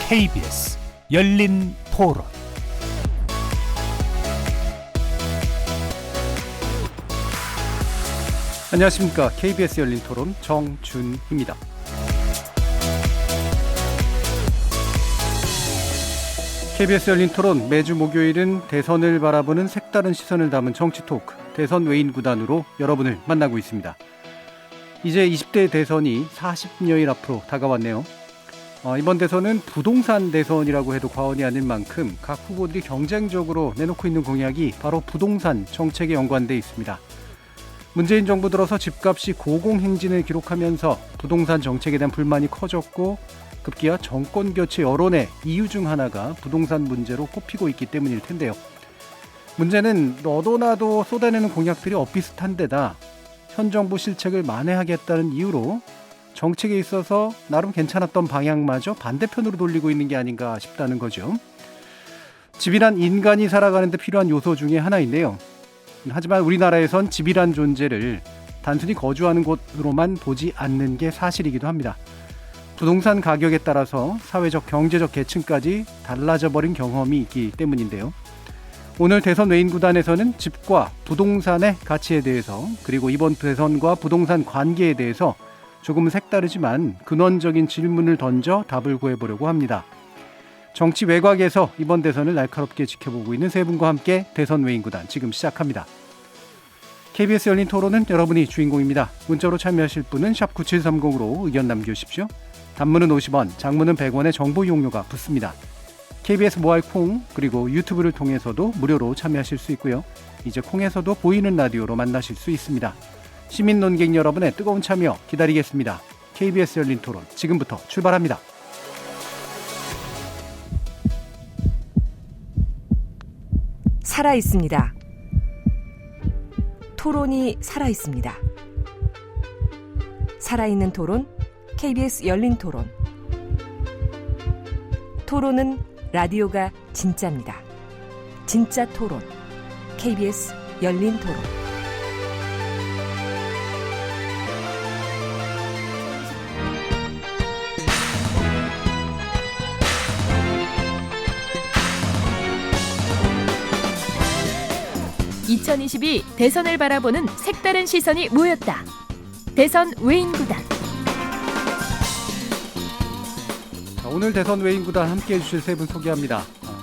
KBS 열린 토론. 안녕하십니까. KBS 열린 토론 정준희입니다. KBS 열린 토론 매주 목요일은 대선을 바라보는 색다른 시선을 담은 정치 토크, 대선 외인 구단으로 여러분을 만나고 있습니다. 이제 20대 대선이 40여일 앞으로 다가왔네요. 이번 대선은 부동산 대선이라고 해도 과언이 아닐 만큼 각 후보들이 경쟁적으로 내놓고 있는 공약이 바로 부동산 정책에 연관돼 있습니다. 문재인 정부 들어서 집값이 고공행진을 기록하면서 부동산 정책에 대한 불만이 커졌고 급기야 정권 교체 여론의 이유 중 하나가 부동산 문제로 꼽히고 있기 때문일 텐데요. 문제는 너도 나도 쏟아내는 공약들이 엇비슷한 데다 현 정부 실책을 만회하겠다는 이유로 정책에 있어서 나름 괜찮았던 방향마저 반대편으로 돌리고 있는 게 아닌가 싶다는 거죠. 집이란 인간이 살아가는 데 필요한 요소 중에 하나인데요. 하지만 우리나라에선 집이란 존재를 단순히 거주하는 곳으로만 보지 않는 게 사실이기도 합니다. 부동산 가격에 따라서 사회적, 경제적 계층까지 달라져 버린 경험이 있기 때문인데요. 오늘 대선 외인 구단에서는 집과 부동산의 가치에 대해서, 그리고 이번 대선과 부동산 관계에 대해서 조금은 색다르지만 근원적인 질문을 던져 답을 구해보려고 합니다. 정치 외곽에서 이번 대선을 날카롭게 지켜보고 있는 세 분과 함께 대선 외인 구단 지금 시작합니다. KBS 열린 토론은 여러분이 주인공입니다. 문자로 참여하실 분은 샵 9730으로 의견 남겨주십시오. 단문은 50원, 장문은 100원의 정보 이용료가 붙습니다. KBS 모바일 콩 그리고 유튜브를 통해서도 무료로 참여하실 수 있고요. 이제 콩에서도 보이는 라디오로 만나실 수 있습니다. 시민 논객 여러분의 뜨거운 참여 기다리겠습니다. KBS 열린 토론 지금부터 출발합니다. 살아있습니다. 토론이 살아있습니다. 살아있는 토론, KBS 열린 토론. 토론은 라디오가 진짜입니다. 진짜 토론, KBS 열린 토론. (2022) 대선을 바라보는 색다른 시선이 모였다. 대선 외인 구단. 오늘 대선 외인 구단 함께해 주실 세 분 소개합니다.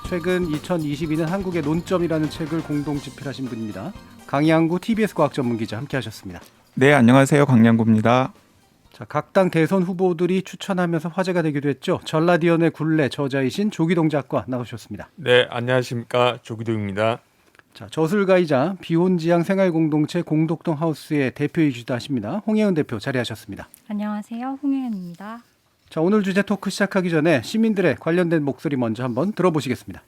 최근 2022년 한국의 논점이라는 책을 공동 집필하신 분입니다. 강양구 TBS 과학전문기자 함께하셨습니다. 네, 안녕하세요. 강양구입니다. 자, 각 당 대선 후보들이 추천하면서 화제가 되기도 했죠. 전라디언의 굴레 저자이신 조기동 작가 나오셨습니다. 네, 안녕하십니까. 조기동입니다. 자, 저술가이자 비혼지향 생활공동체 공덕동 하우스의 대표이기도 하십니다. 홍혜은 대표 자리하셨습니다. 안녕하세요. 홍혜은입니다. 자, 오늘 주제 토크 시작하기 전에 시민들의 관련된 목소리 먼저 한번 들어보시겠습니다.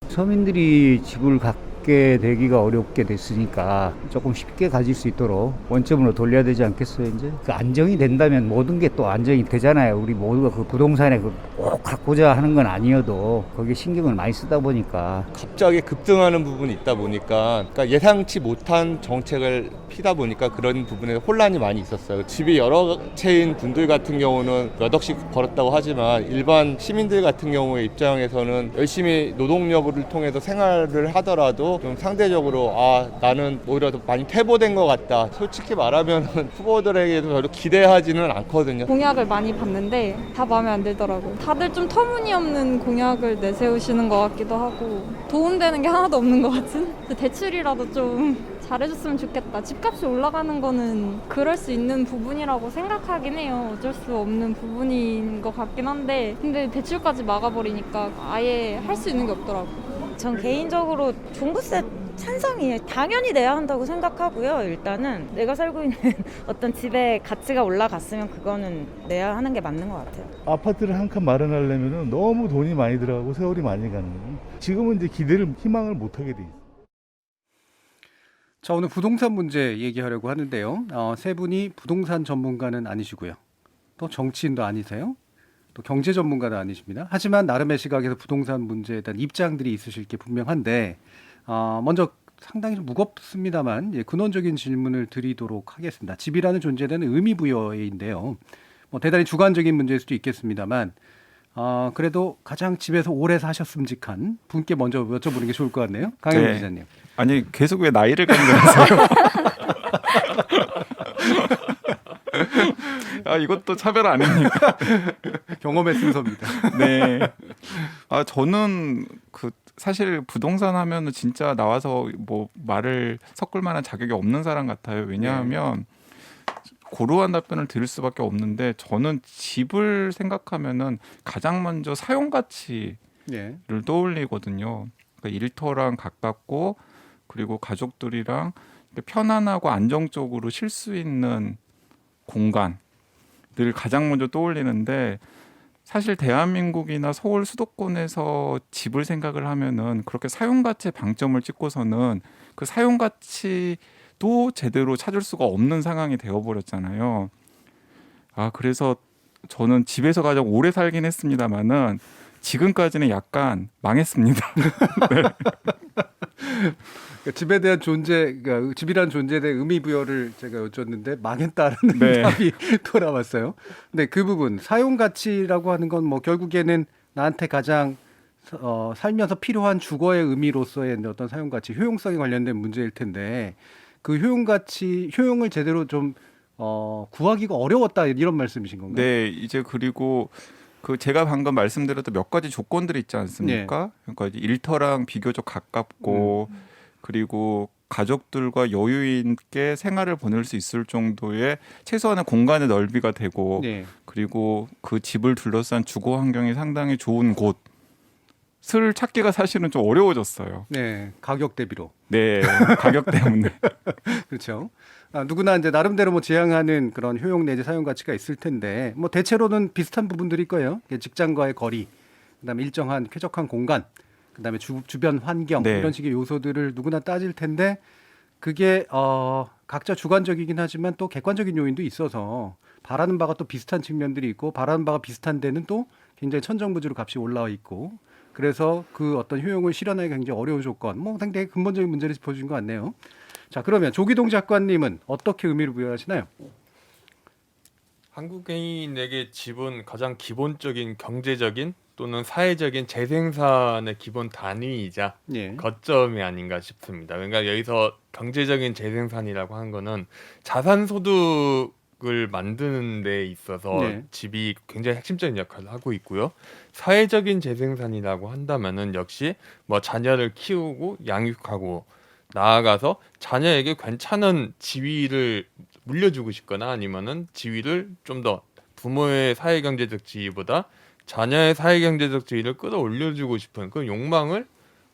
서민들이 집을 갖게 되기가 어렵게 됐으니까 조금 쉽게 가질 수 있도록 원점으로 돌려야 되지 않겠어요, 이제? 그 안정이 된다면 모든 게 또 안정이 되잖아요. 우리 모두가 그 부동산에 꼭 갖고자 하는 건 아니어도 거기에 신경을 많이 쓰다 보니까. 갑자기 급등하는 부분이 있다 보니까 그러니까 예상치 못한 정책을 피다 보니까 그런 부분에 혼란이 많이 있었어요. 집이 여러 채인 분들 같은 경우는 몇 억씩 벌었다고 하지만 일반 시민들 같은 경우의 입장에서는 열심히 노동력을 통해서 생활을 하더라도 좀 상대적으로 나는 오히려 더 많이 퇴보된 것 같다. 솔직히 말하면 후보들에게도 별로 기대하지는 않거든요. 공약을 많이 봤는데 다 마음에 안 들더라고요. 다들 좀 터무니없는 공약을 내세우시는 것 같기도 하고 도움되는 게 하나도 없는 것 같은? 대출이라도 좀 잘해줬으면 좋겠다. 집값이 올라가는 거는 그럴 수 있는 부분이라고 생각하긴 해요. 어쩔 수 없는 부분인 것 같긴 한데 근데 대출까지 막아버리니까 아예 할 수 있는 게 없더라고요. 전 개인적으로 종부세 찬성이에요. 당연히 내야 한다고 생각하고요. 일단은 내가 살고 있는 어떤 집의 가치가 올라갔으면 그거는 내야 하는 게 맞는 것 같아요. 아파트를 한 칸 마련하려면 너무 돈이 많이 들어가고 세월이 많이 가는 거예요. 지금은 이제 희망을 못 하게 돼 있어요. 자, 오늘 부동산 문제 얘기하려고 하는데요. 세 분이 부동산 전문가는 아니시고요. 또 정치인도 아니세요. 또 경제 전문가도 아니십니다. 하지만 나름의 시각에서 부동산 문제에 대한 입장들이 있으실 게 분명한데 먼저 상당히 좀 무겁습니다만 근원적인 질문을 드리도록 하겠습니다. 집이라는 존재에 대한 의미 부여인데요. 대단히 주관적인 문제일 수도 있겠습니다만 그래도 가장 집에서 오래 사셨음직한 분께 먼저 여쭤보는 게 좋을 것 같네요. 강현우 네. 기자님. 아니 계속 왜 나이를 강조하세요? 아 이것도 차별 아닙니까? 경험의 순서입니다. 네. 아 저는 그 사실 부동산 하면은 진짜 나와서 뭐 말을 섞을 만한 자격이 없는 사람 같아요. 왜냐하면 고루한 답변을 드릴 수밖에 없는데 저는 집을 생각하면은 가장 먼저 사용 가치를 떠올리거든요. 그러니까 일터랑 가깝고 그리고 가족들이랑 편안하고 안정적으로 쉴 수 있는 공간을 가장 먼저 떠올리는데 사실 대한민국이나 서울 수도권에서 집을 생각을 하면은 그렇게 사용 가치에 방점을 찍고서는 그 사용 가치도 제대로 찾을 수가 없는 상황이 되어버렸잖아요. 그래서 저는 집에서 가장 오래 살긴 했습니다만은 지금까지는 약간 망했습니다. 네. 그러니까 집에 대한 그러니까 집이라는 존재에 대한 의미 부여를 제가 여쭙는데 망했다는 네. 답이 돌아왔어요. 근데 그 부분 사용 가치라고 하는 건 뭐 결국에는 나한테 가장 살면서 필요한 주거의 의미로서의 어떤 사용 가치, 효용성에 관련된 문제일 텐데 그 효용을 제대로 좀 구하기가 어려웠다 이런 말씀이신 건가요? 네, 이제 그리고 그 제가 방금 말씀드렸던 몇 가지 조건들이 있지 않습니까? 그러니까 이제 일터랑 비교적 가깝고 그리고 가족들과 여유 있게 생활을 보낼 수 있을 정도의 최소한의 공간의 넓이가 되고 그리고 그 집을 둘러싼 주거 환경이 상당히 좋은 곳을 찾기가 사실은 좀 어려워졌어요. 네, 가격 대비로. 네, 가격 때문에. 그렇죠. 누구나 이제 나름대로 뭐 지향하는 그런 효용 내지 사용 가치가 있을 텐데 뭐 대체로는 비슷한 부분들일 거예요. 직장과의 거리, 그다음에 일정한 쾌적한 공간, 그다음에 주변 환경 이런 식의 요소들을 누구나 따질 텐데 그게 각자 주관적이긴 하지만 또 객관적인 요인도 있어서 바라는 바가 또 비슷한 측면들이 있고 바라는 바가 비슷한 데는 또 굉장히 천정부지로 값이 올라와 있고 그래서 그 어떤 효용을 실현하기 굉장히 어려운 조건, 뭐 상당히 근본적인 문제를 짚어주신 것 같네요. 자, 그러면 조기동 작가님은 어떻게 의미를 부여하시나요? 한국인에게 집은 가장 기본적인 경제적인 또는 사회적인 재생산의 기본 단위이자 거점이 아닌가 싶습니다. 그러니까 여기서 경제적인 재생산이라고 하는 거는 자산소득을 만드는 데 있어서 집이 굉장히 핵심적인 역할을 하고 있고요. 사회적인 재생산이라고 한다면은 역시 뭐 자녀를 키우고 양육하고 나아가서 자녀에게 괜찮은 지위를 물려주고 싶거나 아니면은 지위를 좀 더 부모의 사회경제적 지위보다 자녀의 사회경제적 지위를 끌어올려주고 싶은 그 욕망을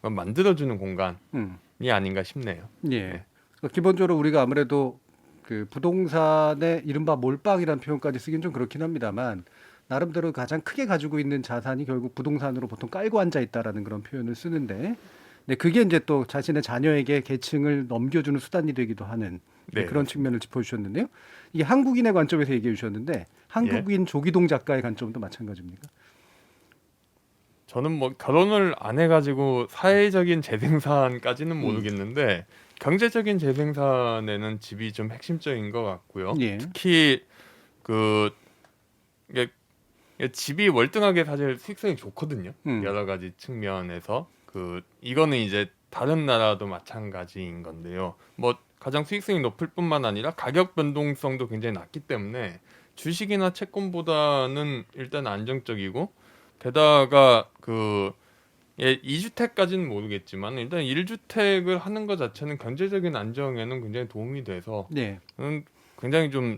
만들어주는 공간이 아닌가 싶네요. 예. 기본적으로 우리가 아무래도 그 부동산의 이른바 몰빵이라는 표현까지 쓰긴 좀 그렇긴 합니다만 나름대로 가장 크게 가지고 있는 자산이 결국 부동산으로 보통 깔고 앉아 있다라는 그런 표현을 쓰는데 그게 이제 또 자신의 자녀에게 계층을 넘겨주는 수단이 되기도 하는 그런 측면을 짚어주셨는데요. 이게 한국인의 관점에서 얘기해 주셨는데 한국인 조기동 작가의 관점도 마찬가지입니까? 저는 뭐 결혼을 안 해가지고 사회적인 재생산까지는 모르겠는데 경제적인 재생산에는 집이 좀 핵심적인 것 같고요. 특히 이게 집이 월등하게 사실 수익성이 좋거든요. 여러 가지 측면에서 이거는 이제 다른 나라도 마찬가지인 건데요. 뭐 가장 수익성이 높을 뿐만 아니라 가격 변동성도 굉장히 낮기 때문에 주식이나 채권보다는 일단 안정적이고 게다가 2주택까지는 모르겠지만 일단 1주택을 하는 것 자체는 경제적인 안정에는 굉장히 도움이 돼서 굉장히 좀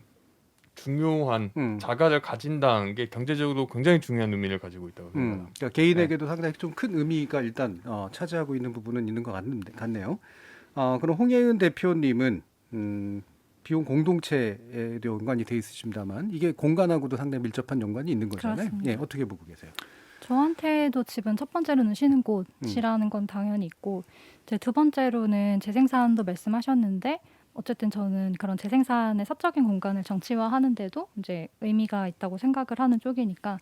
중요한 자가를 가진다는 게 경제적으로 굉장히 중요한 의미를 가지고 있다고 생각합니다. 그러니까 개인에게도 상당히 좀 큰 의미가 일단 차지하고 있는 부분은 있는 것 같네요. 그럼 홍예은 대표님은 비용 공동체에 연관이 돼 있으십니다만 이게 공간하고도 상당히 밀접한 연관이 있는 거잖아요. 어떻게 보고 계세요? 저한테도 집은 첫 번째로는 쉬는 곳이라는 건 당연히 있고 이제 두 번째로는 재생산도 말씀하셨는데 어쨌든 저는 그런 재생산의 사적인 공간을 정치화하는데도 이제 의미가 있다고 생각을 하는 쪽이니까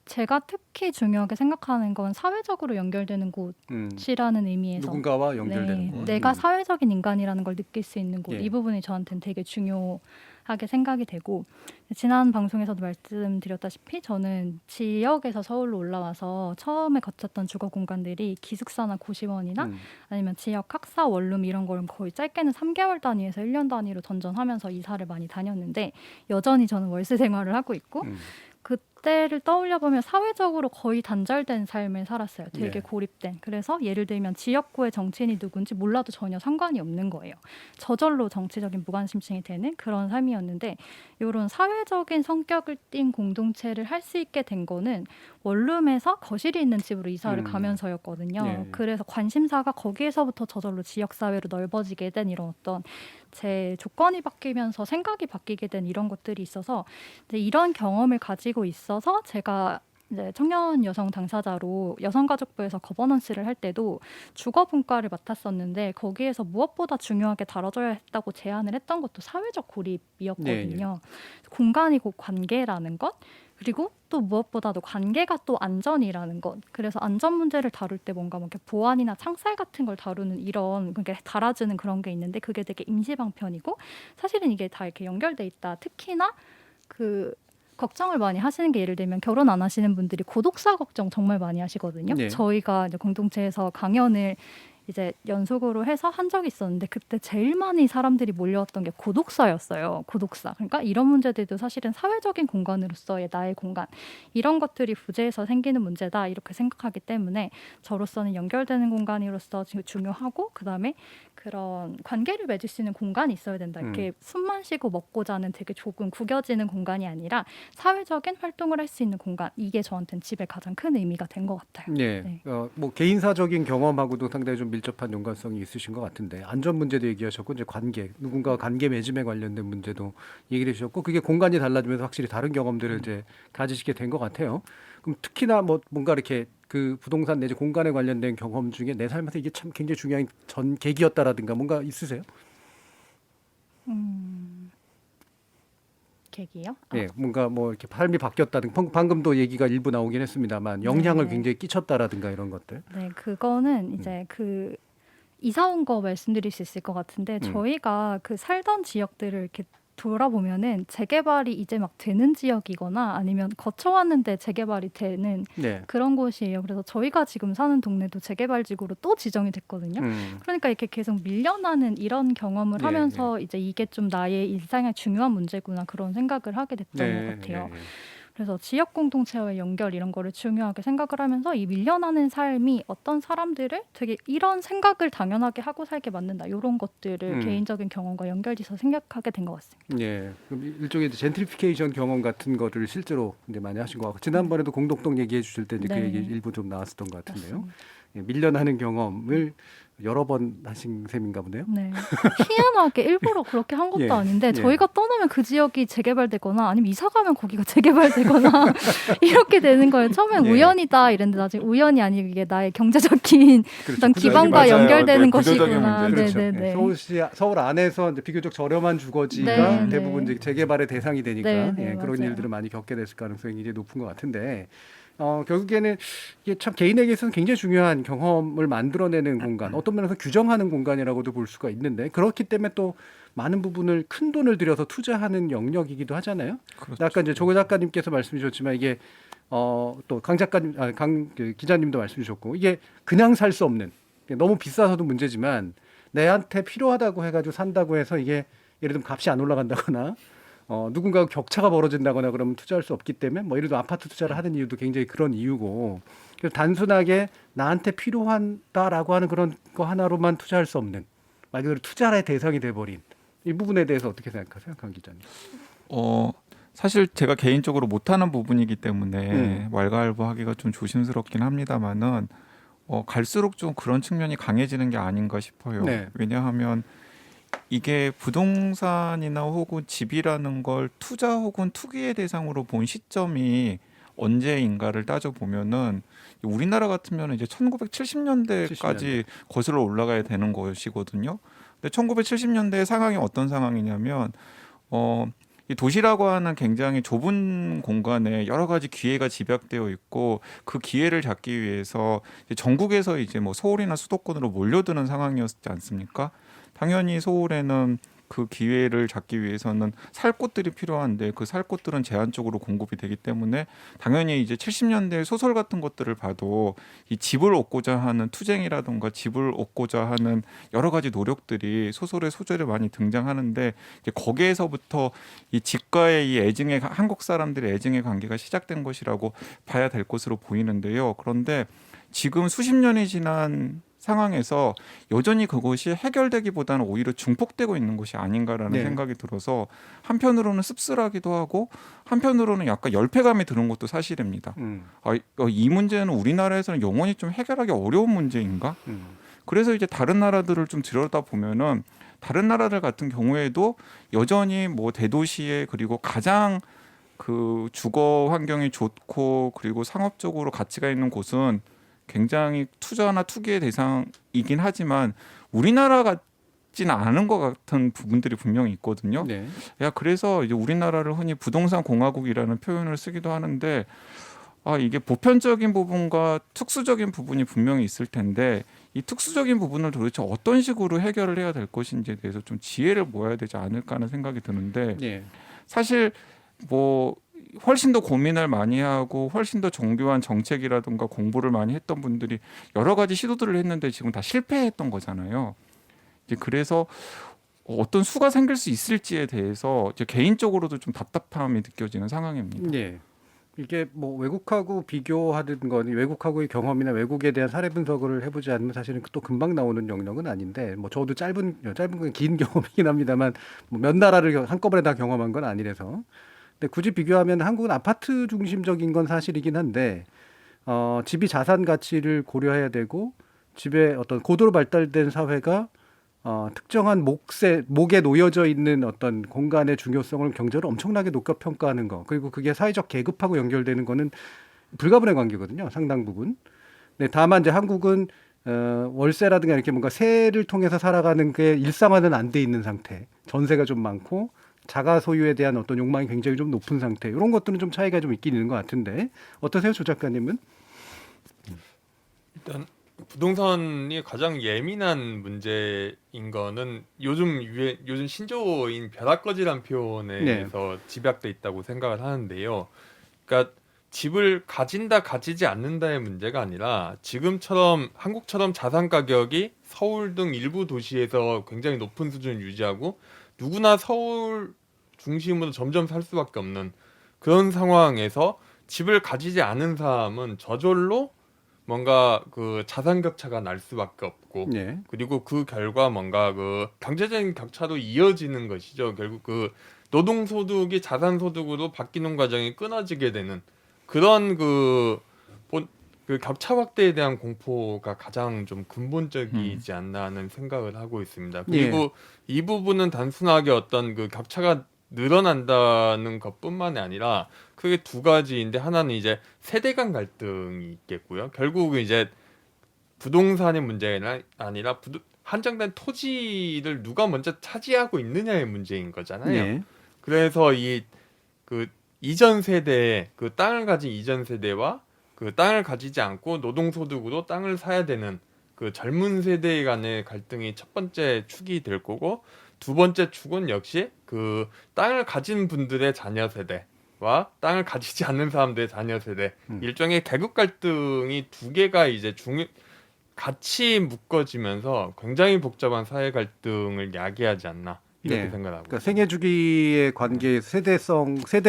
제가 특히 중요하게 생각하는 건 사회적으로 연결되는 곳이라는 의미에서 누군가와 연결되는 곳. 내가 사회적인 인간이라는 걸 느낄 수 있는 곳. 이 부분이 저한테는 되게 중요하다고 하게 생각이 되고 지난 방송에서도 말씀드렸다시피 저는 지역에서 서울로 올라와서 처음에 거쳤던 주거 공간들이 기숙사나 고시원이나 아니면 지역 학사 원룸 이런 걸 거의 짧게는 3개월 단위에서 1년 단위로 전전하면서 이사를 많이 다녔는데 여전히 저는 월세 생활을 하고 있고 그때를 떠올려 보면 사회적으로 거의 단절된 삶을 살았어요. 되게 고립된. 그래서 예를 들면 지역구의 정치인이 누군지 몰라도 전혀 상관이 없는 거예요. 저절로 정치적인 무관심증이 되는 그런 삶이었는데 이런 사회적인 성격을 띤 공동체를 할 수 있게 된 거는 원룸에서 거실이 있는 집으로 이사를 가면서였거든요. 그래서 관심사가 거기에서부터 저절로 지역사회로 넓어지게 된 이런 어떤 제 조건이 바뀌면서 생각이 바뀌게 된 이런 것들이 있어서 이제 이런 경험을 가지고 있어서 제가 이제 청년 여성 당사자로 여성가족부에서 거버넌스를 할 때도 주거 분과를 맡았었는데 거기에서 무엇보다 중요하게 다뤄줘야 했다고 제안을 했던 것도 사회적 고립이었거든요. 공간이 곧 관계라는 것 그리고 또 무엇보다도 관계가 또 안전이라는 것. 그래서 안전 문제를 다룰 때 뭔가 이렇게 보안이나 창살 같은 걸 다루는 이런 그게 달아주는 그런 게 있는데 그게 되게 임시방편이고 사실은 이게 다 이렇게 연결돼 있다. 특히나 그 걱정을 많이 하시는 게 예를 들면 결혼 안 하시는 분들이 고독사 걱정 정말 많이 하시거든요. 저희가 이제 공동체에서 강연을 이제 연속으로 해서 한 적이 있었는데 그때 제일 많이 사람들이 몰려왔던 게 고독사였어요. 고독사. 그러니까 이런 문제들도 사실은 사회적인 공간으로서의 나의 공간 이런 것들이 부재해서 생기는 문제다 이렇게 생각하기 때문에 저로서는 연결되는 공간으로서 중요하고 그다음에 그런 관계를 맺을 수 있는 공간이 있어야 된다. 이렇게 숨만 쉬고 먹고 자는 되게 조금 구겨지는 공간이 아니라 사회적인 활동을 할 수 있는 공간. 이게 저한테는 집에 가장 큰 의미가 된 것 같아요. 네. 뭐 개인사적인 경험하고도 상당히 좀 밀접한 연관성이 있으신 것 같은데 안전 문제도 얘기하셨고 이제 관계 누군가 관계 맺음에 관련된 문제도 얘기를 해주셨고 그게 공간이 달라지면서 확실히 다른 경험들을 이제 가지시게 된 것 같아요. 그럼 특히나 뭐 뭔가 이렇게 그 부동산 내지 공간에 관련된 경험 중에 내 삶에서 이게 참 굉장히 중요한 전 계기였다라든가 뭔가 있으세요? 계기요? 네, 뭔가 뭐 이렇게 삶이 바뀌었다든가 방금도 얘기가 일부 나오긴 했습니다만 영향을 굉장히 끼쳤다라든가 이런 것들. 네, 그거는 이제 그 이사 온 거 말씀드릴 수 있을 것 같은데 저희가 그 살던 지역들을 이렇게 돌아보면은 재개발이 이제 막 되는 지역이거나 아니면 거쳐왔는데 재개발이 되는 그런 곳이에요. 그래서 저희가 지금 사는 동네도 재개발지구로 또 지정이 됐거든요. 그러니까 이렇게 계속 밀려나는 이런 경험을 하면서 이제 이게 좀 나의 일상의 중요한 문제구나 그런 생각을 하게 됐던 것 같아요. 그래서 지역 공동체와의 연결 이런 거를 중요하게 생각을 하면서 이 밀려나는 삶이 어떤 사람들을 되게 이런 생각을 당연하게 하고 살게 만든다. 이런 것들을 개인적인 경험과 연결돼서 생각하게 된 것 같습니다. 예, 그럼 일종의 젠트리피케이션 경험 같은 거를 실제로 이제 많이 하신 것 같고 지난번에도 공덕동 얘기해 주실 때 이제 그 얘기 일부 좀 나왔었던 것 같은데요. 예, 밀려나는 경험을 여러 번 하신 셈인가 보네요. 네. 희한하게 일부러 그렇게 한 것도 아닌데 저희가 떠나면 그 지역이 재개발되거나 아니면 이사 가면 거기가 재개발되거나 이렇게 되는 거예요. 처음엔 우연이다 이랬는데 나중에 우연이 아니고 이게 나의 경제적인 어떤 기반과 연결되는 것이구나. 네. 서울 안에서 이제 비교적 저렴한 주거지가 대부분 이제 재개발의 대상이 되니까 그런 일들을 많이 겪게 됐을 가능성이 이제 높은 것 같은데. 결국에는 이게 참 개인에게서는 굉장히 중요한 경험을 만들어내는 공간, 어떤 면에서 규정하는 공간이라고도 볼 수가 있는데 그렇기 때문에 또 많은 부분을 큰 돈을 들여서 투자하는 영역이기도 하잖아요. 그렇죠. 아까 이제 조 작가님께서 말씀 주셨지만 이게 또 강 작가님, 그 기자님도 말씀 주셨고 이게 그냥 살 수 없는 너무 비싸서도 문제지만 내한테 필요하다고 해가지고 산다고 해서 이게 예를 들면 값이 안 올라간다거나. 누군가 격차가 벌어진다거나 그러면 투자할 수 없기 때문에 뭐 예를 들어 아파트 투자를 하는 이유도 굉장히 그런 이유고 그래서 단순하게 나한테 필요하다라고 하는 그런 거 하나로만 투자할 수 없는 말 그대로 투자의 대상이 돼버린 이 부분에 대해서 어떻게 생각하세요, 강 기자님? 사실 제가 개인적으로 못하는 부분이기 때문에 왈가왈부하기가 좀 조심스럽긴 합니다만은 갈수록 좀 그런 측면이 강해지는 게 아닌가 싶어요. 왜냐하면 이게 부동산이나 혹은 집이라는 걸 투자 혹은 투기의 대상으로 본 시점이 언제인가를 따져보면은 우리나라 같으면 이제 1970년대까지 거슬러 올라가야 되는 것이거든요. 근데 1970년대 상황이 어떤 상황이냐면 이 도시라고 하는 굉장히 좁은 공간에 여러 가지 기회가 집약되어 있고 그 기회를 잡기 위해서 전국에서 이제 뭐 서울이나 수도권으로 몰려드는 상황이었지 않습니까? 당연히 서울에는 그 기회를 잡기 위해서는 살 곳들이 필요한데 그 살 곳들은 제한적으로 공급이 되기 때문에 당연히 이제 70년대 소설 같은 것들을 봐도 이 집을 얻고자 하는 투쟁이라든가 집을 얻고자 하는 여러 가지 노력들이 소설의 소재로 많이 등장하는데 이제 거기에서부터 이 집과의 이 애증의 한국 사람들의 애증의 관계가 시작된 것이라고 봐야 될 것으로 보이는데요. 그런데 지금 수십 년이 지난 상황에서 여전히 그것이 해결되기보다는 오히려 중폭되고 있는 것이 아닌가라는 네. 생각이 들어서 한편으로는 씁쓸하기도 하고 한편으로는 약간 열패감이 드는 것도 사실입니다. 이 문제는 우리나라에서는 영원히 좀 해결하기 어려운 문제인가? 그래서 이제 다른 나라들을 좀 들여다보면은 다른 나라들 같은 경우에도 여전히 뭐 대도시에 그리고 가장 그 주거 환경이 좋고 그리고 상업적으로 가치가 있는 곳은 굉장히 투자나 투기의 대상이긴 하지만 우리나라 같지는 않은 것 같은 부분들이 분명히 있거든요. 네. 그래서 이제 우리나라를 흔히 부동산 공화국이라는 표현을 쓰기도 하는데 이게 보편적인 부분과 특수적인 부분이 분명히 있을 텐데 이 특수적인 부분을 도대체 어떤 식으로 해결을 해야 될 것인지에 대해서 좀 지혜를 모아야 되지 않을까 하는 생각이 드는데 네. 사실 뭐 훨씬 더 고민을 많이 하고 훨씬 더 정교한 정책이라든가 공부를 많이 했던 분들이 여러 가지 시도들을 했는데 지금 다 실패했던 거잖아요. 이제 그래서 어떤 수가 생길 수 있을지에 대해서 이제 개인적으로도 좀 답답함이 느껴지는 상황입니다. 네. 이게 뭐 외국하고 비교하는 건 외국하고의 경험이나 외국에 대한 사례 분석을 해보지 않으면 사실은 또 금방 나오는 영역은 아닌데 뭐 저도 짧은 건 긴 경험이긴 합니다만 뭐 몇 나라를 한꺼번에 다 경험한 건 아니라서. 근데 굳이 비교하면 한국은 아파트 중심적인 건 사실이긴 한데 집이 자산 가치를 고려해야 되고 집에 어떤 고도로 발달된 사회가 특정한 목에 놓여져 있는 어떤 공간의 중요성을 경제로 엄청나게 높게 평가하는 거 그리고 그게 사회적 계급하고 연결되는 거는 불가분의 관계거든요. 상당 부분. 네, 다만 이제 한국은 월세라든가 이렇게 뭔가 세를 통해서 살아가는 게 일상화는 안 돼 있는 상태. 전세가 좀 많고 자가 소유에 대한 어떤 욕망이 굉장히 좀 높은 상태. 이런 것들은 좀 차이가 좀 있긴 있는 것 같은데 어떠세요, 조 작가님은? 일단 부동산이 가장 예민한 문제인 거는 요즘 신조어인 벼락거지란 표현에서 집약돼 있다고 생각을 하는데요. 그러니까 집을 가진다 가지지 않는다의 문제가 아니라 지금처럼 한국처럼 자산 가격이 서울 등 일부 도시에서 굉장히 높은 수준을 유지하고 누구나 서울 중심으로 점점 살 수밖에 없는 그런 상황에서 집을 가지지 않은 사람은 저절로 뭔가 그 자산 격차가 날 수밖에 없고 그리고 그 결과 뭔가 그 경제적인 격차로 이어지는 것이죠. 결국 그 노동 소득이 자산 소득으로 바뀌는 과정이 끊어지게 되는 그런 그 격차 확대에 대한 공포가 가장 좀 근본적이지 않나 하는 생각을 하고 있습니다. 그리고 이 부분은 단순하게 어떤 그 격차가 늘어난다는 것뿐만이 아니라 크게 두 가지인데 하나는 이제 세대 간 갈등이 있겠고요. 결국은 이제 부동산의 문제가 아니라 한정된 토지를 누가 먼저 차지하고 있느냐의 문제인 거잖아요. 그래서 이 그 이전 세대 그 땅을 가진 이전 세대와 그 땅을 가지지 않고 노동소득으로 땅을 사야 되는 그 젊은 세대 간의 갈등이 첫 번째 축이 될 거고 두 번째 축은 역시 그 땅을 가진 분들의 자녀 세대와 땅을 가지지 않는 사람들의 자녀 세대 일종의 계급 갈등이 두 개가 이제 같이 묶어지면서 굉장히 복잡한 사회 갈등을 야기하지 않나 이렇게 생각하고. 그러니까 생애 주기의 관계 세대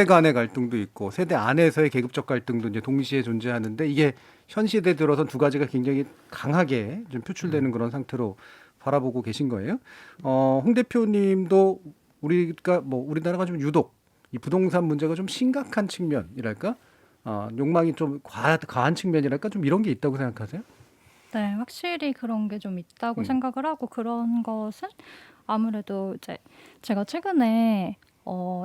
간의 갈등도 있고 세대 안에서의 계급적 갈등도 이제 동시에 존재하는데 이게 현 시대 들어선 두 가지가 굉장히 강하게 좀 표출되는 그런 상태로 바라보고 계신 거예요. 홍 대표님도 우리나라가 좀 유독 이 부동산 문제가 좀 심각한 측면이랄까, 욕망이 좀 과한 측면이랄까, 좀 이런 게 있다고 생각하세요? 네, 확실히 그런 게 좀 있다고 생각을 하고 그런 것은 아무래도 이제 제가 최근에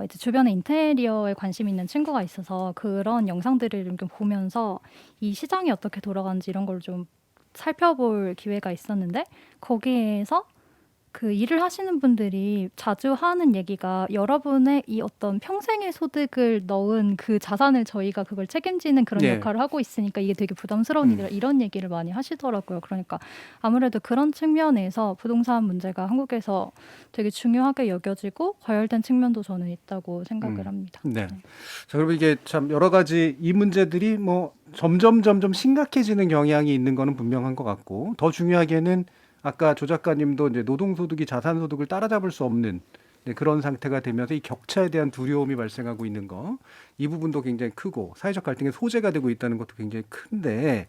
이제 주변에 인테리어에 관심 있는 친구가 있어서 그런 영상들을 좀 보면서 이 시장이 어떻게 돌아가는지 이런 걸 좀 살펴볼 기회가 있었는데 거기에서 그 일을 하시는 분들이 자주 하는 얘기가 여러분의 이 어떤 평생의 소득을 넣은 그 자산을 저희가 그걸 책임지는 그런 역할을 하고 있으니까 이게 되게 부담스러운 일이라 이런 얘기를 많이 하시더라고요. 그러니까 아무래도 그런 측면에서 부동산 문제가 한국에서 되게 중요하게 여겨지고 과열된 측면도 저는 있다고 생각을 합니다. 네. 자, 그럼 이게 참 여러 가지 이 문제들이 뭐 점점 심각해지는 경향이 있는 거는 분명한 것 같고, 더 중요하게는 아까 조 작가님도 이제 노동소득이 자산소득을 따라잡을 수 없는 그런 상태가 되면서 이 격차에 대한 두려움이 발생하고 있는 거, 이 부분도 굉장히 크고 사회적 갈등의 소재가 되고 있다는 것도 굉장히 큰데,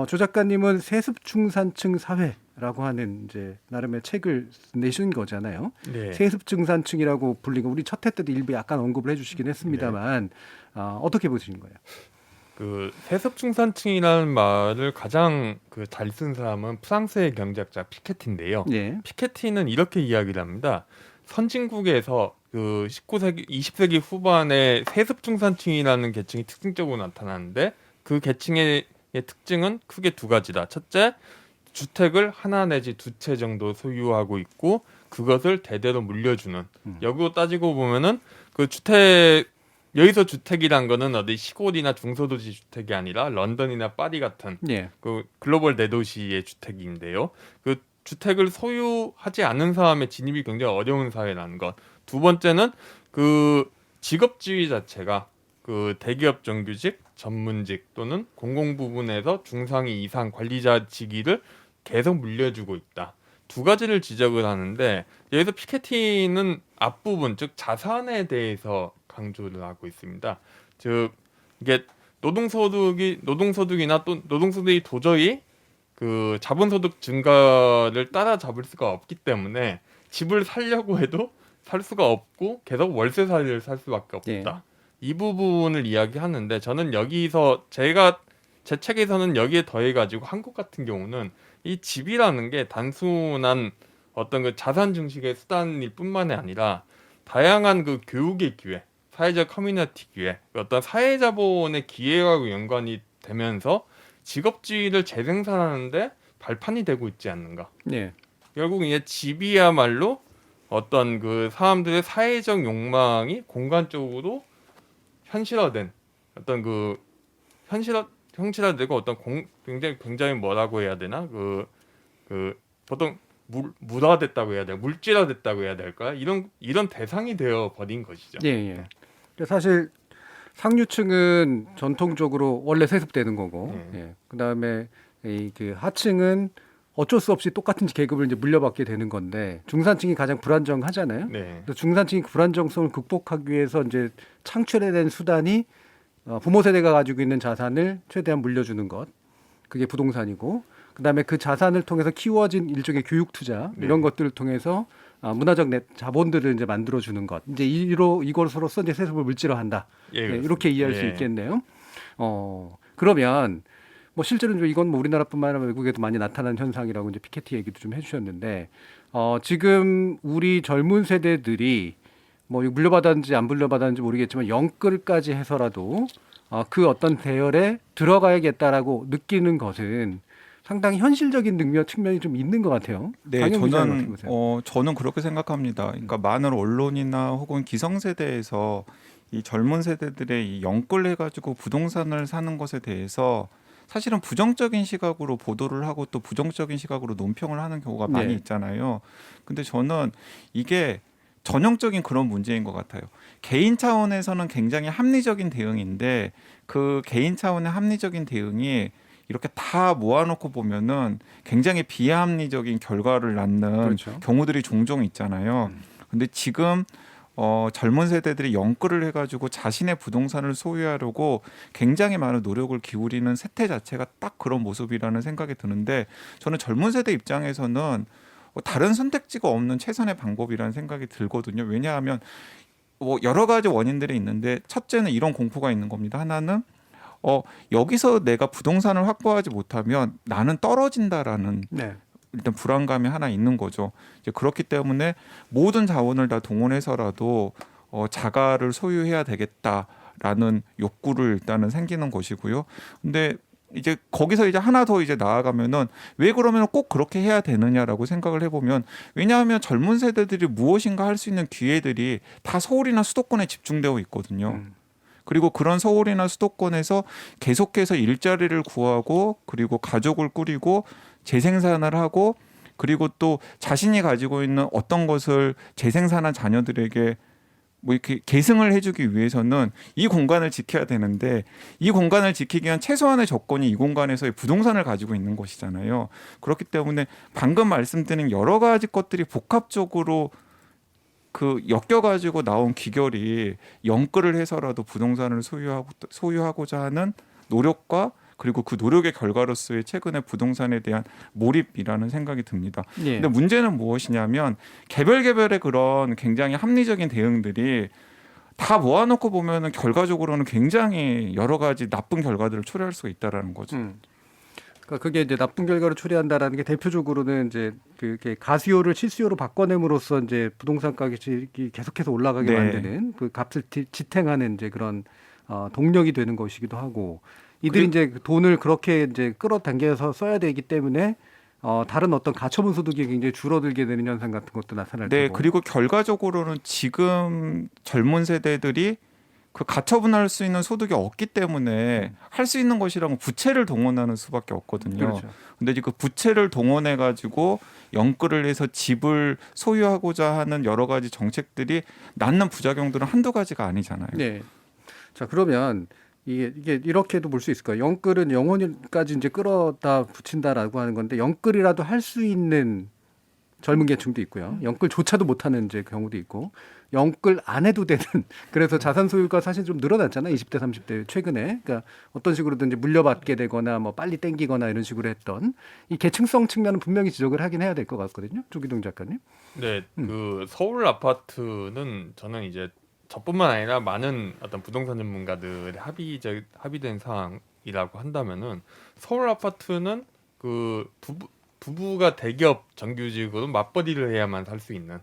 조 작가님은 세습 중산층 사회라고 하는 이제 나름의 책을 내신 거잖아요. 네. 세습 중산층이라고 불리고 우리 첫 회 때도 일부 약간 언급을 해주시긴 했습니다만 어떻게 보시는 거예요? 그 세습 중산층이라는 말을 가장 그 잘 쓴 사람은 프랑스의 경제학자 피케티인데요. 예. 피케티는 이렇게 이야기를 합니다. 선진국에서 그 19세기, 20세기 후반에 세습 중산층이라는 계층이 특징적으로 나타나는데 그 계층의 특징은 크게 두 가지다. 첫째, 주택을 하나 내지 두 채 정도 소유하고 있고 그것을 대대로 물려주는. 역으로 따지고 보면은 그 여기서 주택이란 거는 어디 시골이나 중소도시 주택이 아니라 런던이나 파리 같은 그 글로벌 대도시의 주택인데요. 그 주택을 소유하지 않는 사람의 진입이 굉장히 어려운 사회라는 것. 두 번째는 그 직업지위 자체가 그 대기업 정규직, 전문직 또는 공공 부분에서 중상위 이상 관리자직위를 계속 물려주고 있다. 두 가지를 지적을 하는데 여기서 피케티는 앞부분 즉 자산에 대해서 강조를 하고 있습니다. 즉 이게 노동소득이나 또 노동소득이 도저히 그 자본소득 증가를 따라잡을 수가 없기 때문에 집을 살려고 해도 살 수가 없고 계속 월세살이를 살 수밖에 없다. 이 부분을 이야기하는데 저는 여기서 제 책에서는 여기에 더해가지고 한국 같은 경우는 이 집이라는 게 단순한 어떤 그 자산 증식의 수단일 뿐만이 아니라 다양한 그 교육의 기회, 사회적 커뮤니티 기회, 어떤 사회자본의 기회와 연관이 되면서 직업지위를 재생산하는데 발판이 되고 있지 않는가. 결국 이제 집이야말로 어떤 그 사람들의 사회적 욕망이 공간적으로 현실화된 어떤 그 형체화되고 어떤 굉장히 뭐라고 해야 되나 그 보통 물화됐다고 해야 돼, 물질화됐다고 해야 될까? 이런 대상이 되어 버린 것이죠. 사실 상류층은 전통적으로 원래 세습되는 거고, 그다음에 그 하층은 어쩔 수 없이 똑같은 계급을 이제 물려받게 되는 건데 중산층이 가장 불안정하잖아요. 중산층이 불안정성을 극복하기 위해서 이제 창출해낸 수단이 부모 세대가 가지고 있는 자산을 최대한 물려주는 것, 그게 부동산이고, 그다음에 그 자산을 통해서 키워진 일종의 교육 투자 이런 것들을 통해서 문화적 자본들을 이제 만들어주는 것, 이제 이것으로서 이제 세습을 물질화한다. 이렇게 이해할 수 있겠네요. 그러면 뭐 실제로 이건 뭐 우리나라뿐만 아니라 외국에도 많이 나타나는 현상이라고 이제 피케티 얘기도 좀 해주셨는데, 지금 우리 젊은 세대들이 뭐 물려받았는지 안 물려받았는지 모르겠지만 영끌까지 해서라도 그 어떤 대열에 들어가야겠다라고 느끼는 것은 상당히 현실적인 능력 측면이 좀 있는 것 같아요. 네, 저는 그렇게 생각합니다. 그러니까 많은 언론이나 혹은 기성세대에서 이 젊은 세대들의 이 영끌해가지고 부동산을 사는 것에 대해서 사실은 부정적인 시각으로 보도를 하고 또 부정적인 시각으로 논평을 하는 경우가 많이 있잖아요. 근데 저는 이게 전형적인 그런 문제인 것 같아요. 개인 차원에서는 굉장히 합리적인 대응인데 그 개인 차원의 합리적인 대응이 이렇게 다 모아놓고 보면은 굉장히 비합리적인 결과를 낳는 경우들이 종종 있잖아요. 근데 지금 젊은 세대들이 영끌을 해가지고 자신의 부동산을 소유하려고 굉장히 많은 노력을 기울이는 세태 자체가 딱 그런 모습이라는 생각이 드는데, 저는 젊은 세대 입장에서는 다른 선택지가 없는 최선의 방법이라는 생각이 들거든요. 왜냐하면 여러 가지 원인들이 있는데 첫째는 이런 공포가 있는 겁니다. 하나는 여기서 내가 부동산을 확보하지 못하면 나는 떨어진다라는 일단 불안감이 하나 있는 거죠. 이제 그렇기 때문에 모든 자원을 다 동원해서라도 자가를 소유해야 되겠다라는 욕구를 일단은 생기는 것이고요. 근데 이제 거기서 이제 하나 더 이제 나아가면은 왜 그러면 꼭 그렇게 해야 되느냐라고 생각을 해보면, 왜냐하면 젊은 세대들이 무엇인가 할 수 있는 기회들이 다 서울이나 수도권에 집중되어 있거든요. 그리고 그런 서울이나 수도권에서 계속해서 일자리를 구하고 그리고 가족을 꾸리고 재생산을 하고 그리고 또 자신이 가지고 있는 어떤 것을 재생산한 자녀들에게 뭐 이렇게 계승을 해주기 위해서는 이 공간을 지켜야 되는데, 이 공간을 지키기 위한 최소한의 조건이 이 공간에서의 부동산을 가지고 있는 것이잖아요. 그렇기 때문에 방금 말씀드린 여러 가지 것들이 복합적으로 그 엮여가지고 나온 기결이 영끌을 해서라도 부동산을 소유하고자 하는 노력과 그리고 그 노력의 결과로서의 최근의 부동산에 대한 몰입이라는 생각이 듭니다. 예. 근데 문제는 무엇이냐면 개별의 그런 굉장히 합리적인 대응들이 다 모아놓고 보면은 결과적으로는 굉장히 여러 가지 나쁜 결과들을 초래할 수가 있다라는 거죠. 그러니까 그게 이제 나쁜 결과를 초래한다라는 게 대표적으로는 이제 그게 가수요를 실수요로 바꿔냄으로써 이제 부동산 가격이 계속해서 올라가게 네. 만드는 그 값을 지탱하는 이제 그런 동력이 되는 것이기도 하고, 이들이 이제 돈을 그렇게 이제 끌어당겨서 써야 되기 때문에 다른 어떤 가처분 소득이 굉장히 줄어들게 되는 현상 같은 것도 나타날 네, 테고. 그리고 결과적으로는 지금 젊은 세대들이 그 가처분할 수 있는 소득이 없기 때문에 할 수 있는 것이라면 부채를 동원하는 수밖에 없거든요. 그렇죠. 근데 이제 그 부채를 동원해 가지고 영끌을 해서 집을 소유하고자 하는 여러 가지 정책들이 낳는 부작용들은 한두 가지가 아니잖아요. 네. 자, 그러면 이게 이렇게도 볼 수 있을 거예요. 영끌은 영혼까지 이제 끌어다 붙인다라고 하는 건데, 영끌이라도 할 수 있는 젊은 계층도 있고요. 영끌조차도 못하는 이제 경우도 있고, 영끌 안 해도 되는, 그래서 자산 소유가 사실 좀 늘어났잖아요. 20대, 30대 최근에. 그러니까 어떤 식으로든지 물려받게 되거나 뭐 빨리 땡기거나 이런 식으로 했던 이 계층성 측면은 분명히 지적을 하긴 해야 될 것 같거든요. 조기동 작가님. 네, 그 서울 아파트는 저는 이제 저뿐만 아니라 많은 어떤 부동산 전문가들의 합의된 사항이라고 한다면은, 서울 아파트는 그 부부가 대기업 정규직으로 맞벌이를 해야만 살 수 있는